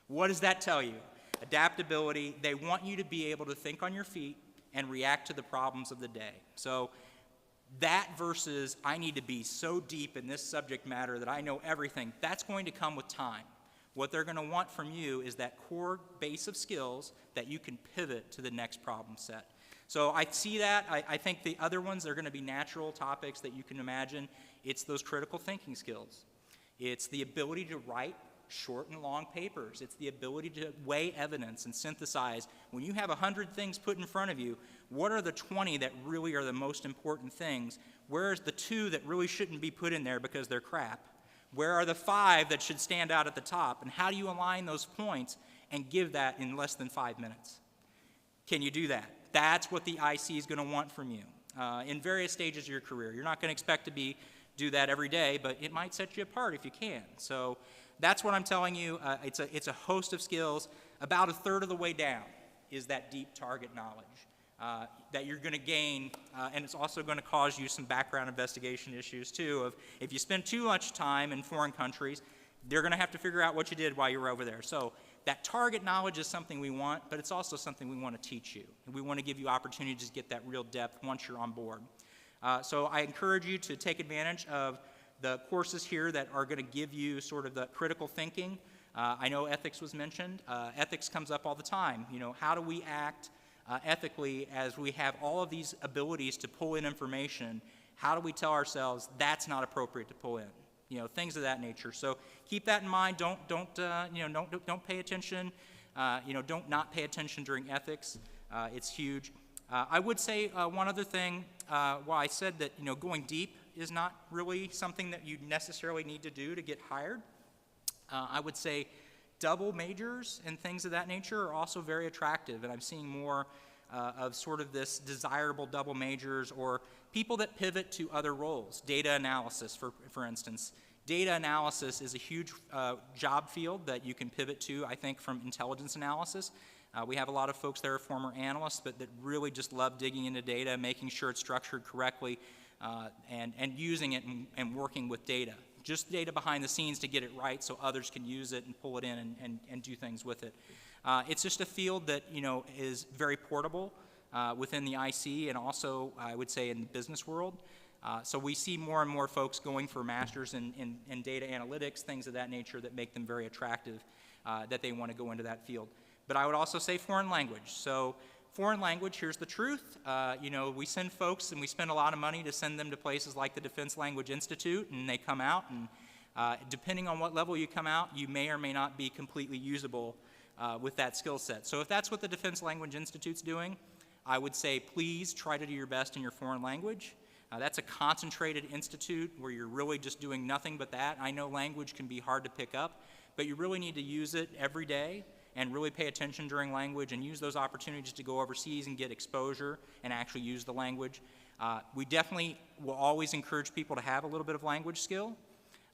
What does that tell you? Adaptability, they want you to be able to think on your feet and react to the problems of the day. So that versus I need to be so deep in this subject matter that I know everything, that's going to come with time. What they're going to want from you is that core base of skills that you can pivot to the next problem set. So I see that. I think the other ones are going to be natural topics that you can imagine. It's those critical thinking skills. It's the ability to write short and long papers. It's the ability to weigh evidence and synthesize. When you have 100 things put in front of you, what are the 20 that really are the most important things? Where's the 2 that really shouldn't be put in there because they're crap? Where are the 5 that should stand out at the top? And how do you align those points and give that in less than 5 minutes? Can you do that? That's what the IC is going to want from you in various stages of your career. You're not going to expect to do that every day, but it might set you apart if you can. So that's what I'm telling you. It's a host of skills. About a third of the way down is that deep target knowledge that you're going to gain, and it's also going to cause you some background investigation issues too. Of if you spend too much time in foreign countries, they're going to have to figure out what you did while you were over there. So that target knowledge is something we want, but it's also something we want to teach you. And we want to give you opportunities to get that real depth once you're on board. So I encourage you to take advantage of the courses here that are going to give you sort of the critical thinking. I know ethics was mentioned. Ethics comes up all the time. How do we act ethically as we have all of these abilities to pull in information? How do we tell ourselves that's not appropriate to pull in? Things of that nature. So keep that in mind. Don't pay attention. Don't not pay attention during ethics. It's huge. I would say one other thing. While I said that going deep is not really something that you necessarily need to do to get hired, I would say double majors and things of that nature are also very attractive, and I'm seeing more of sort of this desirable double majors or people that pivot to other roles. Data analysis, for instance. Data analysis is a huge job field that you can pivot to, I think, from intelligence analysis. We have a lot of folks that are former analysts, but that really just love digging into data, making sure it's structured correctly, and using it and working with data. Just data behind the scenes to get it right so others can use it and pull it in and do things with it. It's just a field that is very portable within the IC and also, I would say, in the business world. So we see more and more folks going for masters in data analytics, things of that nature that make them very attractive, that they want to go into that field. But I would also say foreign language. So foreign language, here's the truth. We send folks and we spend a lot of money to send them to places like the Defense Language Institute, and they come out, and depending on what level you come out, you may or may not be completely usable with that skill set. So if that's what the Defense Language Institute's doing, I would say please try to do your best in your foreign language. That's a concentrated institute where you're really just doing nothing but that. I know language can be hard to pick up, but you really need to use it every day and really pay attention during language and use those opportunities to go overseas and get exposure and actually use the language. We definitely will always encourage people to have a little bit of language skill,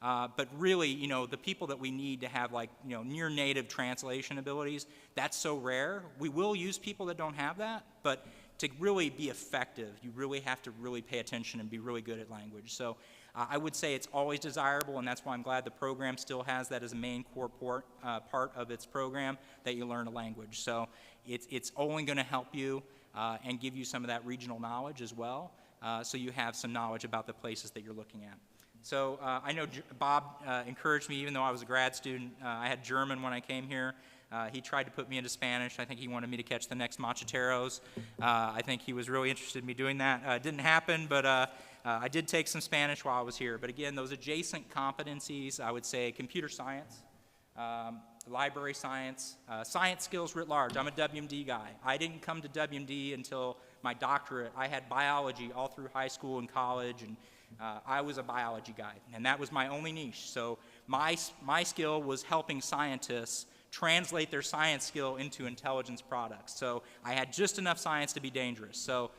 but really, the people that we need to have near native translation abilities, that's so rare. We will use people that don't have that, but to really be effective, you really have to really pay attention and be really good at language. So I would say it's always desirable, and that's why I'm glad the program still has that as a main core part of its program, that you learn a language. So it's only going to help you and give you some of that regional knowledge as well, so you have some knowledge about the places that you're looking at. So I know Bob encouraged me, even though I was a grad student. I had German when I came here. He tried to put me into Spanish. I think he wanted me to catch the next Macheteros. I think he was really interested in me doing that. It didn't happen, but I did take some Spanish while I was here. But again, those adjacent competencies, I would say computer science, library science, science skills writ large. I'm a WMD guy. I didn't come to WMD until my doctorate, I had biology all through high school and college, and I was a biology guy, and that was my only niche. So my skill was helping scientists translate their science skill into intelligence products. So I had just enough science to be dangerous. So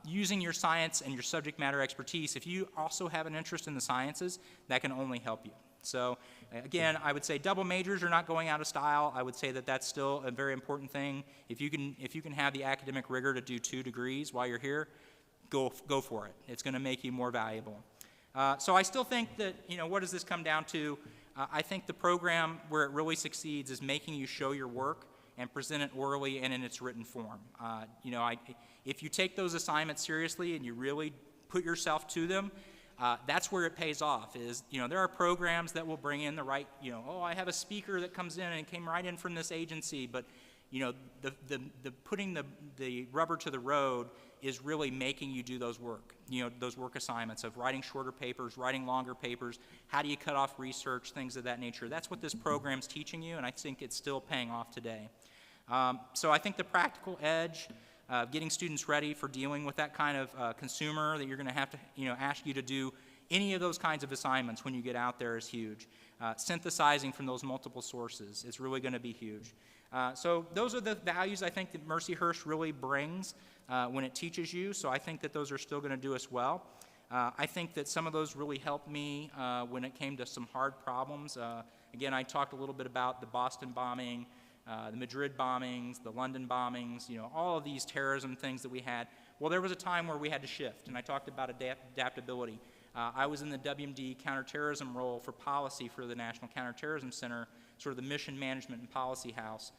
using your science and your subject matter expertise, if you also have an interest in the sciences, that can only help you. So again, I would say double majors are not going out of style. I would say that that's still a very important thing. If you can have the academic rigor to do 2 degrees while you're here, go for it. It's going to make you more valuable. So I still think that, what does this come down to? I think the program where it really succeeds is making you show your work and present it orally and in its written form. If you take those assignments seriously and you really put yourself to them, that's where it pays off. There are programs that will bring in the right, I have a speaker that comes in and came right in from this agency, but the putting the rubber to the road is really making you do those work assignments of writing shorter papers, writing longer papers, how do you cut off research, things of that nature. That's what this program's teaching you, and I think it's still paying off today. So I think the practical edge, getting students ready for dealing with that kind of consumer that you're going to have to, ask you to do any of those kinds of assignments when you get out there is huge. Synthesizing from those multiple sources is really going to be huge. So those are the values I think that Mercyhurst really brings when it teaches you, so I think that those are still going to do us well. I think that some of those really helped me when it came to some hard problems. Again, I talked a little bit about the Boston bombing, the Madrid bombings, the London bombings, all of these terrorism things that we had. Well, there was a time where we had to shift, and I talked about adaptability. I was in the WMD counterterrorism role for policy for the National Counterterrorism Center, sort of the mission management and policy house,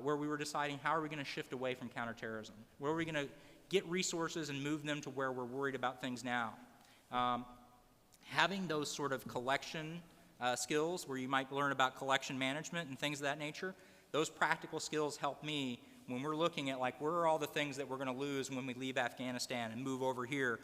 where we were deciding how are we going to shift away from counterterrorism? Where are we going to get resources and move them to where we're worried about things now? Having those sort of collection skills where you might learn about collection management and things of that nature, those practical skills help me when we're looking at where are all the things that we're going to lose when we leave Afghanistan and move over here,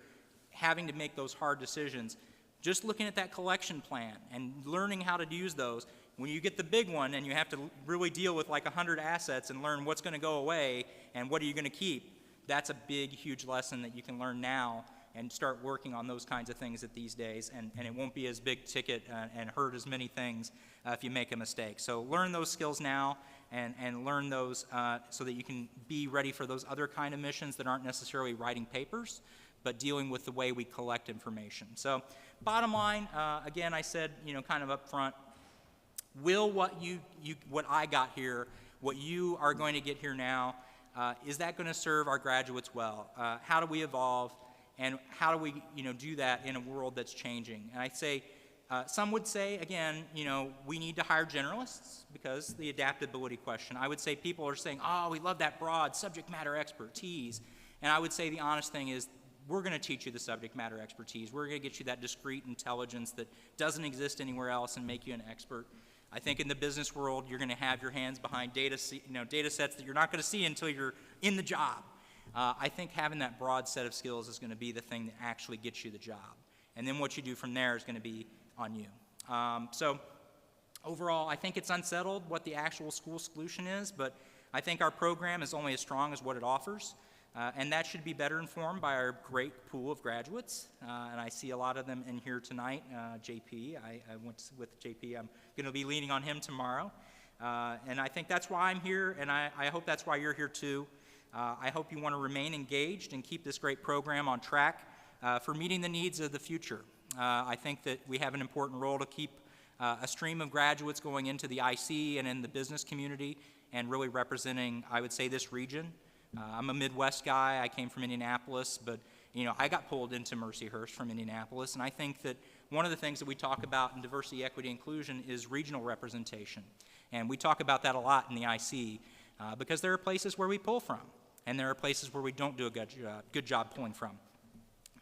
having to make those hard decisions. Just looking at that collection plan and learning how to use those, when you get the big one and you have to really deal with 100 assets and learn what's going to go away and what are you going to keep, that's a big, huge lesson that you can learn now and start working on those kinds of these days, and it won't be as big ticket and hurt as many things if you make a mistake. So learn those skills now and learn those so that you can be ready for those other kind of missions that aren't necessarily writing papers, but dealing with the way we collect information. So bottom line, again, I said, kind of up front, will what I got here, what you are going to get here now, is that going to serve our graduates well? How do we evolve, and how do we, do that in a world that's changing? And I say, some would say, again, we need to hire generalists because the adaptability question. I would say people are saying, oh, we love that broad subject matter expertise. And I would say the honest thing is, we're going to teach you the subject matter expertise. We're going to get you that discrete intelligence that doesn't exist anywhere else and make you an expert. I think in the business world, you're going to have your hands behind data sets that you're not going to see until you're in the job. I think having that broad set of skills is going to be the thing that actually gets you the job. And then what you do from there is going to be on you. So overall, I think it's unsettled what the actual school solution is, but I think our program is only as strong as what it offers. And that should be better informed by our great pool of graduates. And I see a lot of them in here tonight. JP, I went with JP. I'm going to be leaning on him tomorrow. And I think that's why I'm here, and I hope that's why you're here too. I hope you want to remain engaged and keep this great program on track for meeting the needs of the future. I think that we have an important role to keep a stream of graduates going into the IC and in the business community and really representing, I would say, this region. I'm a Midwest guy. I came from Indianapolis, but I got pulled into Mercyhurst from Indianapolis, and I think that one of the things that we talk about in diversity, equity, inclusion is regional representation. And we talk about that a lot in the IC because there are places where we pull from, and there are places where we don't do a good job pulling from.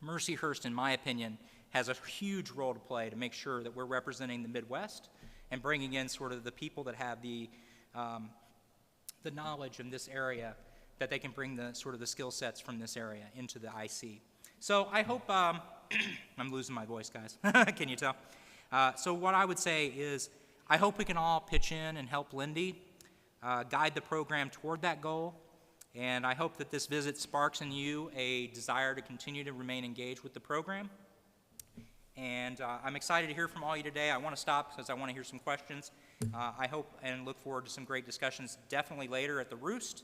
Mercyhurst, in my opinion, has a huge role to play to make sure that we're representing the Midwest and bringing in sort of the people that have the knowledge in this area, that they can bring the sort of the skill sets from this area into the IC. So I hope, I'm losing my voice, guys. Can you tell? So what I would say is I hope we can all pitch in and help Lindy guide the program toward that goal. And I hope that this visit sparks in you a desire to continue to remain engaged with the program. And I'm excited to hear from all you today. I want to stop because I want to hear some questions. I hope and look forward to some great discussions definitely later at the Roost.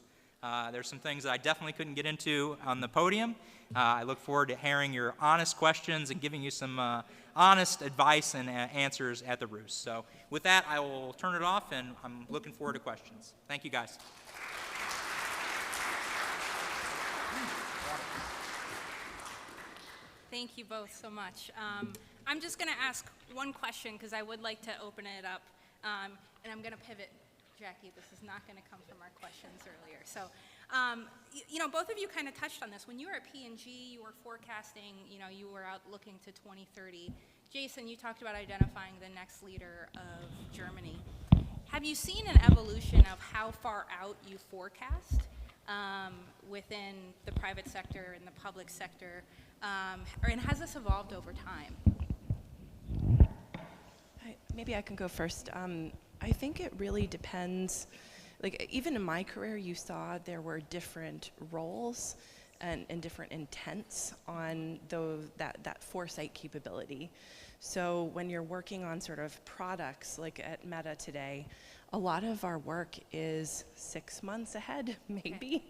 There's some things that I definitely couldn't get into on the podium. I look forward to hearing your honest questions and giving you some honest advice and answers at the Roost. So with that, I will turn it off, and I'm looking forward to questions. Thank you, guys. Thank you both so much. I'm just going to ask one question because I would like to open it up, and I'm going to pivot. Jackie, this is not going to come from our questions earlier. So, you know, both of you kind of touched on this. When you were at P&G, you were forecasting, you know, you were out looking to 2030. Jason, you talked about identifying the next leader of Germany. Have you seen an evolution of how far out you forecast within the private sector and the public sector? And has this evolved over time? Maybe I can go first. I think it really depends. Like, even in my career, you saw there were different roles and different intents on that foresight capability. So when you're working on sort of products, like at Meta today, a lot of our work is 6 months ahead, maybe,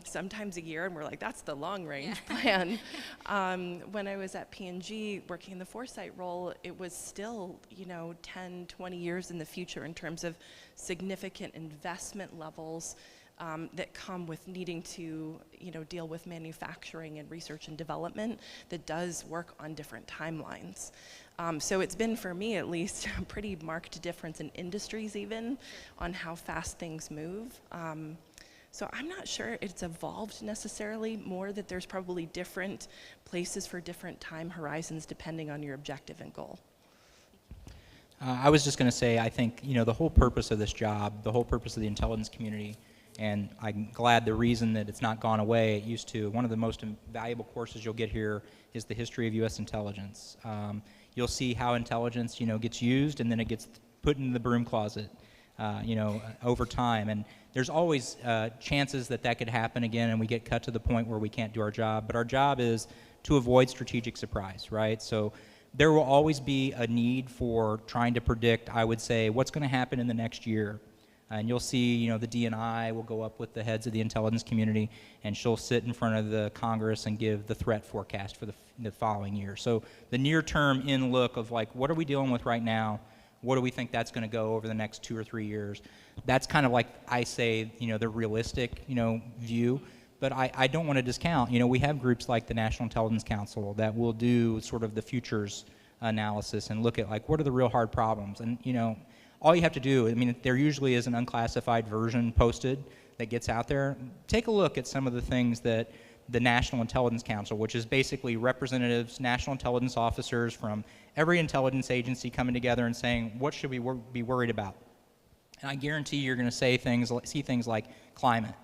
sometimes a year, and we're like, that's the long-range plan. When I was at P&G working in the foresight role, it was still, you know, 10, 20 years in the future in terms of significant investment levels that come with needing to, you know, deal with manufacturing and research and development that does work on different timelines. So it's been, for me at least, a pretty marked difference in industries even on how fast things move. So I'm not sure it's evolved necessarily, more that there's probably different places for different time horizons depending on your objective and goal. I was just going to say, I think, you know, the whole purpose of this job, the whole purpose of the intelligence community, and I'm glad the reason that it's not gone away, it used to. One of the most valuable courses you'll get here is the history of U.S. intelligence. You'll see how intelligence, you know, gets used and then it gets put in the broom closet, you know, over time. And there's always chances that that could happen again and we get cut to the point where we can't do our job. But our job is to avoid strategic surprise, right? So there will always be a need for trying to predict, I would say, what's going to happen in the next year. And you'll see, you know, the D&I will go up with the heads of the intelligence community, and she'll sit in front of the Congress and give the threat forecast for the following year. So the near-term in-look of, like, what are we dealing with right now? What do we think that's going to go over the next 2 or 3 years? That's kind of like, I say, you know, the realistic, you know, view. But I don't want to discount, you know, we have groups like the National Intelligence Council that will do sort of the futures analysis and look at, like, what are the real hard problems? And, you know, all you have to do, I mean, there usually is an unclassified version posted that gets out there. Take a look at some of the things that the National Intelligence Council, which is basically representatives, national intelligence officers from every intelligence agency coming together and saying, what should we be worried about? And I guarantee you're going to see things like climate.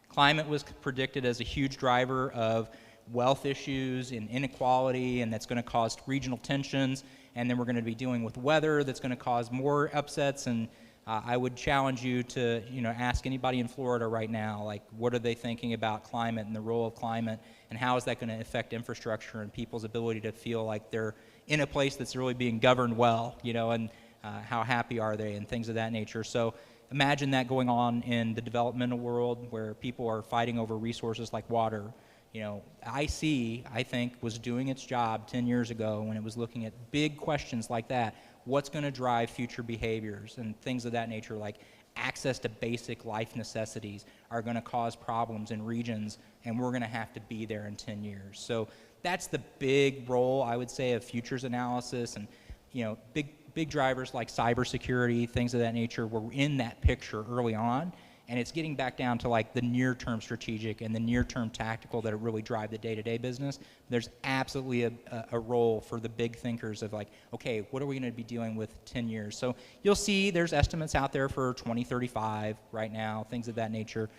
Climate was predicted as a huge driver of wealth issues and inequality, and that's going to cause regional tensions. And then we're going to be dealing with weather that's going to cause more upsets. And I would challenge you to, you know, ask anybody in Florida right now, like, what are they thinking about climate and the role of climate, and how is that going to affect infrastructure and people's ability to feel like they're in a place that's really being governed well, you know, and how happy are they and things of that nature. So imagine that going on in the developmental world where people are fighting over resources like water. You know, IC, I think, was doing its job 10 years ago when it was looking at big questions like that. What's going to drive future behaviors and things of that nature, like access to basic life necessities are going to cause problems in regions, and we're going to have to be there in 10 years. So that's the big role, I would say, of futures analysis. And, you know, big drivers like cybersecurity, things of that nature were in that picture early on. And it's getting back down to, like, the near-term strategic and the near-term tactical that really drive the day-to-day business. There's absolutely a role for the big thinkers of, like, okay, what are we going to be dealing with 10 years? So you'll see there's estimates out there for 2035 right now, things of that nature.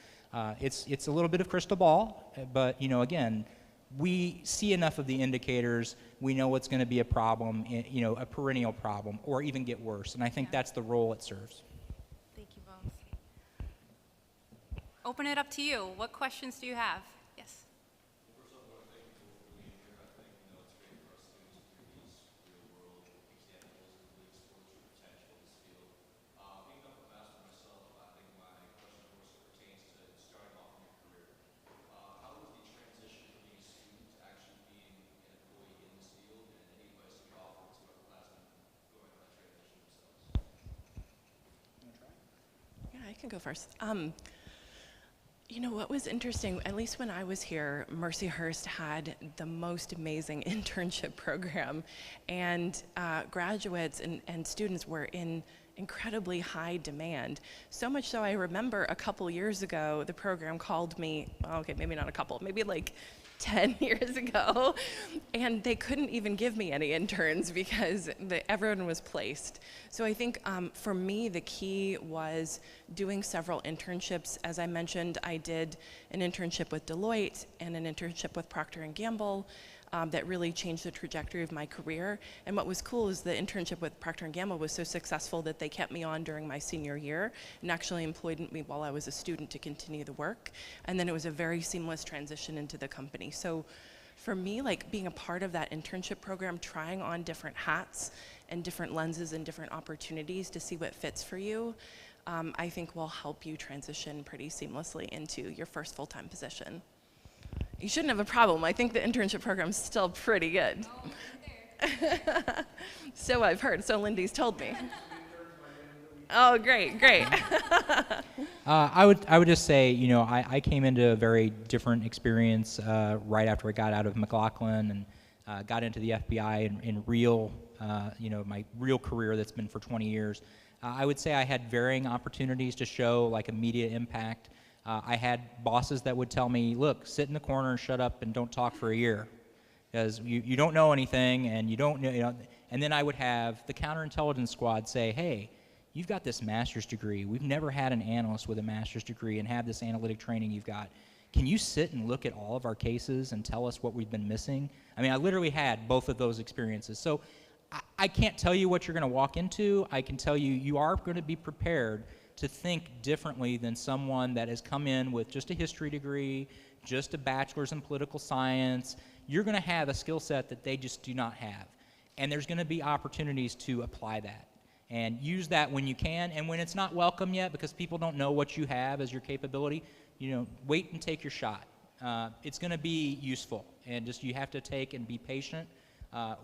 It's a little bit of crystal ball, but, you know, again, we see enough of the indicators. We know what's going to be a problem, you know, a perennial problem, or even get worse. And I think that's the role it serves. open it up to you. What questions do you have? Yes. Yeah, I can go first. You know, what was interesting, at least when I was here, Mercyhurst had the most amazing internship program, and graduates and students were in incredibly high demand. So much so I remember a couple years ago, the program called me, okay, maybe not a couple, maybe like 10 years ago, and they couldn't even give me any interns because everyone was placed. So I think for me, the key was doing several internships. As I mentioned, I did an internship with Deloitte and an internship with Procter & Gamble that really changed the trajectory of my career. And what was cool is the internship with Procter & Gamble was so successful that they kept me on during my senior year and actually employed me while I was a student to continue the work. And then it was a very seamless transition into the company. So for me, like being a part of that internship program, trying on different hats and different lenses and different opportunities to see what fits for you, I think will help you transition pretty seamlessly into your first full-time position. You shouldn't have a problem. I think the internship program is still pretty good. Oh, there. So I've heard. So Lindy's told me. Oh, great, great. I would just say, you know, I came into a very different experience right after I got out of McLaughlin and got into the FBI in real, you know, my real career that's been for 20 years. I would say I had varying opportunities to show like immediate impact. I had bosses that would tell me, look, sit in the corner and shut up and don't talk for a year because you don't know anything and you don't know, you know. And then I would have the counterintelligence squad say, hey, you've got this master's degree. We've never had an analyst with a master's degree and have this analytic training you've got. Can you sit and look at all of our cases and tell us what we've been missing? I mean, I literally had both of those experiences. So I can't tell you what you're going to walk into. I can tell you you are going to be prepared to think differently than someone that has come in with just a history degree, just a bachelor's in political science. You're going to have a skill set that they just do not have. And there's going to be opportunities to apply that. And use that when you can. And when it's not welcome yet because people don't know what you have as your capability, you know, wait and take your shot. It's going to be useful. And just you have to take and be patient.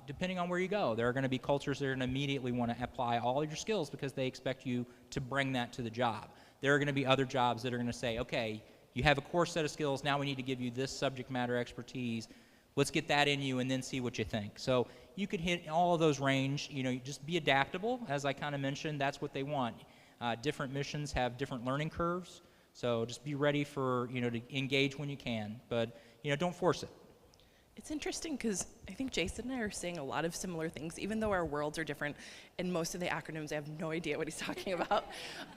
Depending on where you go, there are going to be cultures that are going to immediately want to apply all of your skills because they expect you to bring that to the job. There are going to be other jobs that are going to say, okay, you have a core set of skills, now we need to give you this subject matter expertise. Let's get that in you and then see what you think. So you could hit all of those range, you know, just be adaptable, as I kind of mentioned, that's what they want. Different missions have different learning curves, so just be ready for, you know, to engage when you can, but, you know, don't force it. It's interesting because I think Jason and I are saying a lot of similar things, even though our worlds are different. And most of the acronyms, I have no idea what he's talking about.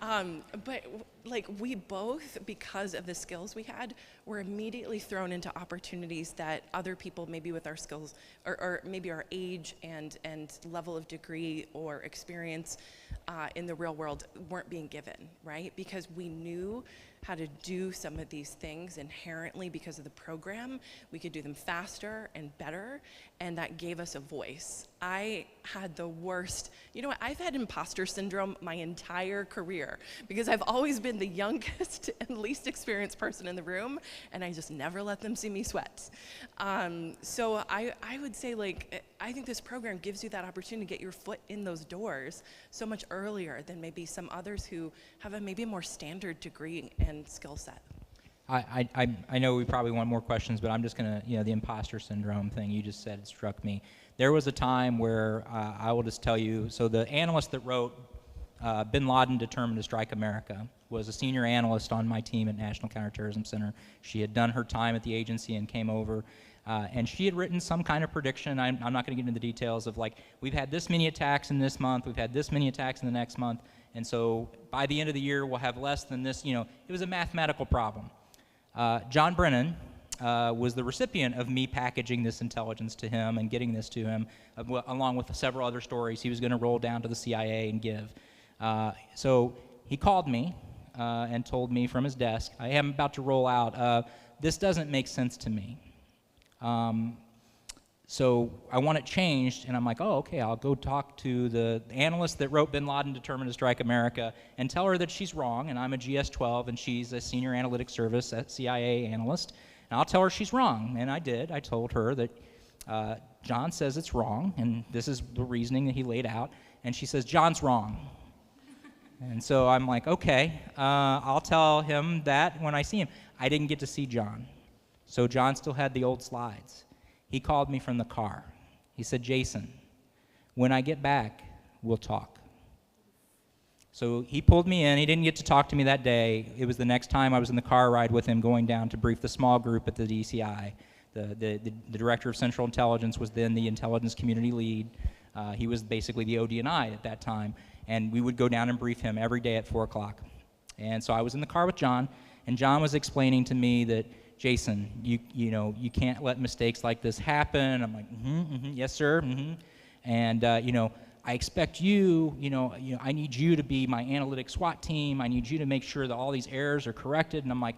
But like we both, because of the skills we had, were immediately thrown into opportunities that other people, maybe with our skills, or maybe our age and level of degree or experience in the real world weren't being given, right? Because we knew how to do some of these things inherently because of the program. We could do them faster and better, and that gave us a voice. I had the worst, you know what, I've had imposter syndrome my entire career because I've always been the youngest and least experienced person in the room, and I just never let them see me sweat. So I would say, like, I think this program gives you that opportunity to get your foot in those doors so much earlier than maybe some others who have a maybe more standard degree and skill set. I know we probably want more questions, but I'm just going to, you know, the imposter syndrome thing you just said struck me. There was a time where I will just tell you, so the analyst that wrote Bin Laden Determined to Strike America was a senior analyst on my team at National Counterterrorism Center. She had done her time at the agency and came over, and she had written some kind of prediction. I'm not going to get into the details of, like, we've had this many attacks in this month, we've had this many attacks in the next month, and so by the end of the year we'll have less than this. You know, it was a mathematical problem. John Brennan was the recipient of me packaging this intelligence to him and getting this to him, along with several other stories he was going to roll down to the CIA and give. So he called me and told me from his desk, I am about to roll out, this doesn't make sense to me. So I want it changed, and I'm like, oh, okay, I'll go talk to the analyst that wrote Bin Laden Determined to Strike America and tell her that she's wrong, and I'm a GS-12, and she's a senior analytics service at CIA analyst, and I'll tell her she's wrong, and I did. I told her that John says it's wrong, and this is the reasoning that he laid out, and she says, John's wrong. And so I'm like, okay, I'll tell him that when I see him. I didn't get to see John, so John still had the old slides. He called me from the car. He said, Jason, when I get back, we'll talk. So he pulled me in. He didn't get to talk to me that day. It was the next time I was in the car ride with him going down to brief the small group at the DCI. The director of Central Intelligence was then the intelligence community lead. He was basically the ODNI at that time. And we would go down and brief him every day at 4 o'clock. And so I was in the car with John, and John was explaining to me that, Jason, you know, you can't let mistakes like this happen. I'm like, yes, sir, And, you know, I expect you know, I need you to be my analytic SWAT team. I need you to make sure that all these errors are corrected. And I'm like,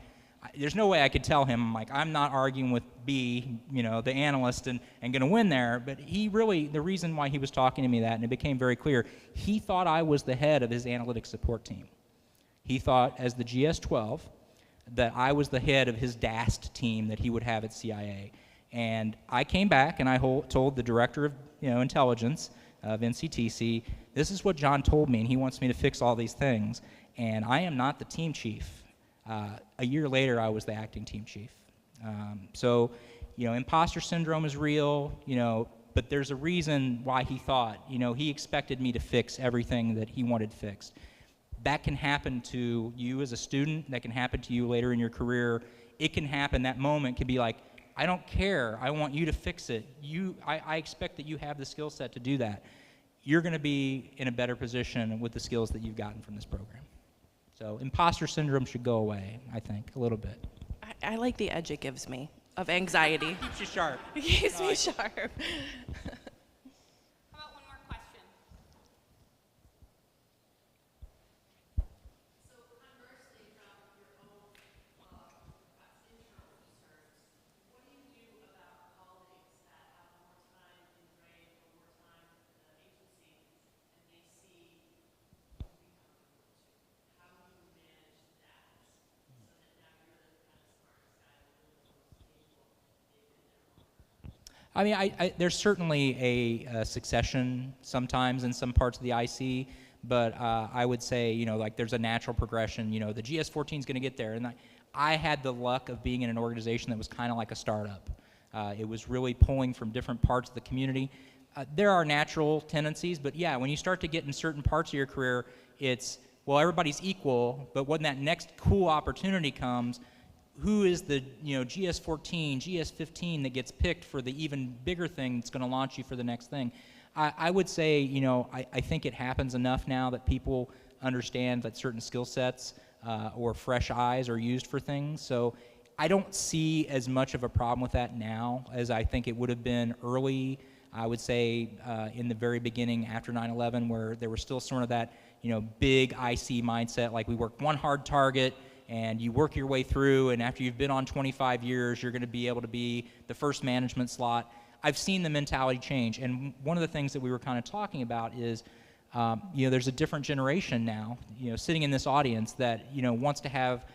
there's no way I could tell him, I'm like, I'm not arguing with B, you know, the analyst, and going to win there. But he really, the reason why he was talking to me that, and it became very clear, he thought I was the head of his analytics support team. He thought, as the GS-12, that I was the head of his DAST team that he would have at CIA. And I came back and I told the director of intelligence of NCTC, this is what John told me, and he wants me to fix all these things. And I am not the team chief. A year later, I was the acting team chief. So, imposter syndrome is real, but there's a reason why he thought, he expected me to fix everything that he wanted fixed. That can happen to you as a student. That can happen to you later in your career. It can happen. That moment can be like, I don't care. I want you to fix it. I expect that you have the skill set to do that. You're going to be in a better position with the skills that you've gotten from this program. So imposter syndrome should go away, I think, a little bit. I like the edge it gives me of anxiety. Keeps you sharp. It keeps me sharp. How about one more question? So conversely, from your own internal concerns, what do you do about colleagues that have more time in grade or more time in the agency, and they see what we come to? How do you manage that so that now you're the kind of smartest guy in the room, the most capable, they've been there longer? I mean, there's certainly a succession sometimes in some parts of the IC, but I would say, like there's a natural progression. The GS-14 is going to get there. And I had the luck of being in an organization that was kind of like a startup. It was really pulling from different parts of the community. There are natural tendencies, but yeah, when you start to get in certain parts of your career, it's, well, everybody's equal, but when that next cool opportunity comes, who is the GS-14, GS-15 that gets picked for the even bigger thing that's going to launch you for the next thing? I would say, I think it happens enough now that people understand that certain skill sets or fresh eyes are used for things. So I don't see as much of a problem with that now as I think it would have been early, I would say in the very beginning after 9/11, where there was still sort of that big IC mindset, like we work one hard target, and you work your way through, and after you've been on 25 years, you're going to be able to be the first management slot. I've seen the mentality change, and one of the things that we were kind of talking about is, there's a different generation now, sitting in this audience that, wants to have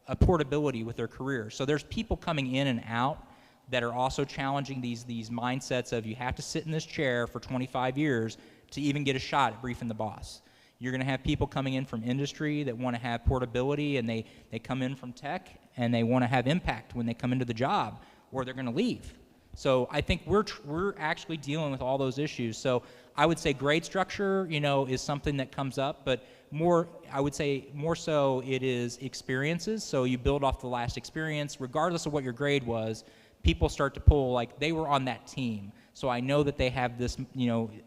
a portability with their career. So there's people coming in and out that are also challenging these mindsets of you have to sit in this chair for 25 years to even get a shot at briefing the boss. You're going to have people coming in from industry that want to have portability, and they come in from tech, and they want to have impact when they come into the job, or they're going to leave. So I think we're actually dealing with all those issues. So I would say grade structure, is something that comes up, but I would say more so it is experiences. So you build off the last experience, regardless of what your grade was. People start to pull, like they were on that team, so I know that they have this,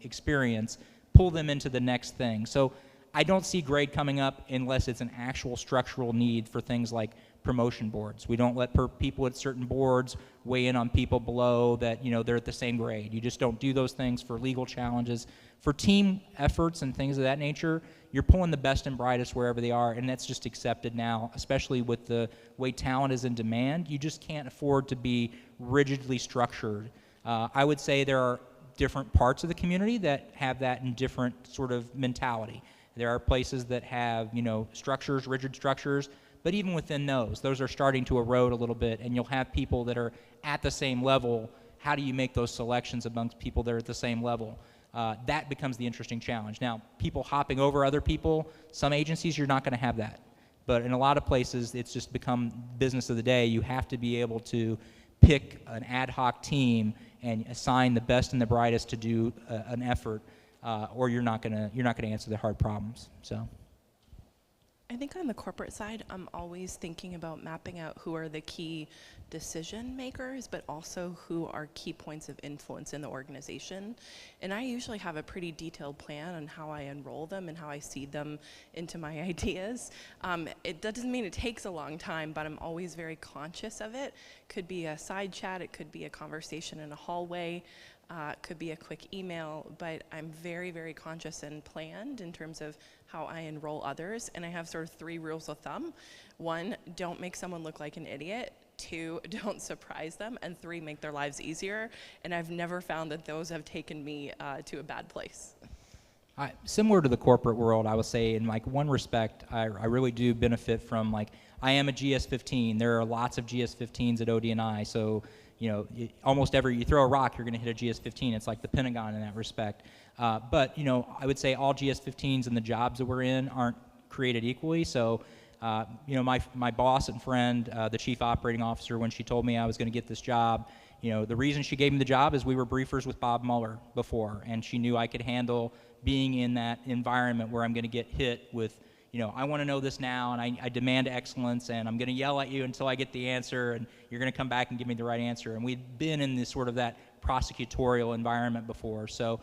experience. Pull them into the next thing. So I don't see grade coming up unless it's an actual structural need for things like promotion boards. We don't let people at certain boards weigh in on people below that, they're at the same grade. You just don't do those things for legal challenges. For team efforts and things of that nature, you're pulling the best and brightest wherever they are, and that's just accepted now, especially with the way talent is in demand. You just can't afford to be rigidly structured. I would say there are different parts of the community that have that in different sort of mentality. There are places that have, structures, rigid structures, but even within those are starting to erode a little bit, and you'll have people that are at the same level. How do you make those selections amongst people that are at the same level? That becomes the interesting challenge. Now, people hopping over other people, some agencies, you're not going to have that. But in a lot of places, it's just become business of the day. You have to be able to pick an ad hoc team and assign the best and the brightest to do an effort, or you're not going to answer the hard problems. So. I think on the corporate side, I'm always thinking about mapping out who are the key decision makers, but also who are key points of influence in the organization. And I usually have a pretty detailed plan on how I enroll them and how I seed them into my ideas. That doesn't mean it takes a long time, but I'm always very conscious of it. Could be a side chat, it could be a conversation in a hallway, could be a quick email, but I'm very, very conscious and planned in terms of how I enroll others, and I have sort of 3 rules of thumb. 1, don't make someone look like an idiot. 2, don't surprise them. And 3, make their lives easier. And I've never found that those have taken me to a bad place. Similar to the corporate world, I would say in one respect, I really do benefit from I am a GS-15. There are lots of GS-15s at OD&I, so almost you throw a rock, you're going to hit a GS-15. It's like the Pentagon in that respect. But I would say all GS-15s and the jobs that we're in aren't created equally. So, my boss and friend, the chief operating officer, when she told me I was going to get this job, the reason she gave me the job is we were briefers with Bob Mueller before, and she knew I could handle being in that environment where I'm going to get hit with, I want to know this now, and I demand excellence, and I'm going to yell at you until I get the answer, and you're going to come back and give me the right answer. And we'd been in this sort of that prosecutorial environment before, so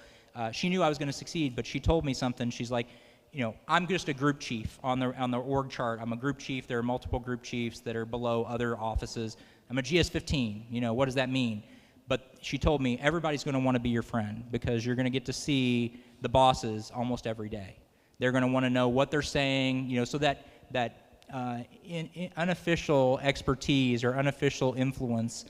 she knew I was going to succeed. But she told me something. She's like, I'm just a group chief on the org chart. I'm a group chief. There are multiple group chiefs that are below other offices. I'm a GS-15. What does that mean? But she told me everybody's going to want to be your friend because you're going to get to see the bosses almost every day. They're going to want to know what they're saying, so that unofficial expertise or unofficial influence,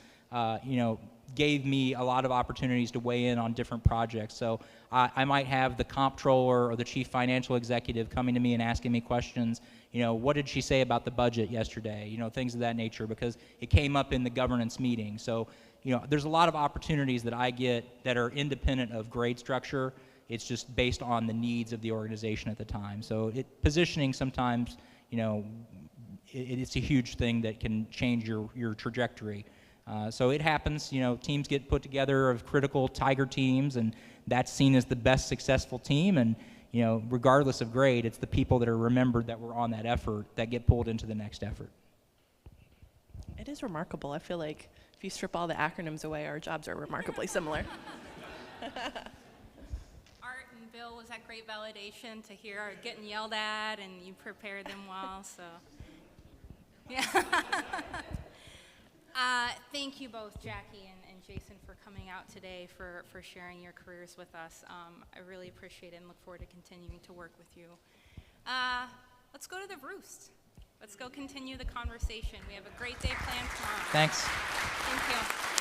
gave me a lot of opportunities to weigh in on different projects. So I might have the comptroller or the chief financial executive coming to me and asking me questions. What did she say about the budget yesterday? Things of that nature, because it came up in the governance meeting. So, there's a lot of opportunities that I get that are independent of grade structure. It's just based on the needs of the organization at the time. So positioning sometimes, it's a huge thing that can change your trajectory. So it happens, teams get put together of critical tiger teams, and that's seen as the best successful team. And, regardless of grade, it's the people that are remembered that were on that effort that get pulled into the next effort. It is remarkable. I feel like if you strip all the acronyms away, our jobs are remarkably similar. Art and Bill, was that great validation to hear Art getting yelled at and you prepared them well, so. Yeah. Thank you both, Jackie and Jason, for coming out today, for sharing your careers with us. I really appreciate it and look forward to continuing to work with you. Let's go to the Roost. Let's go continue the conversation. We have a great day planned tomorrow. Thanks. Thank you.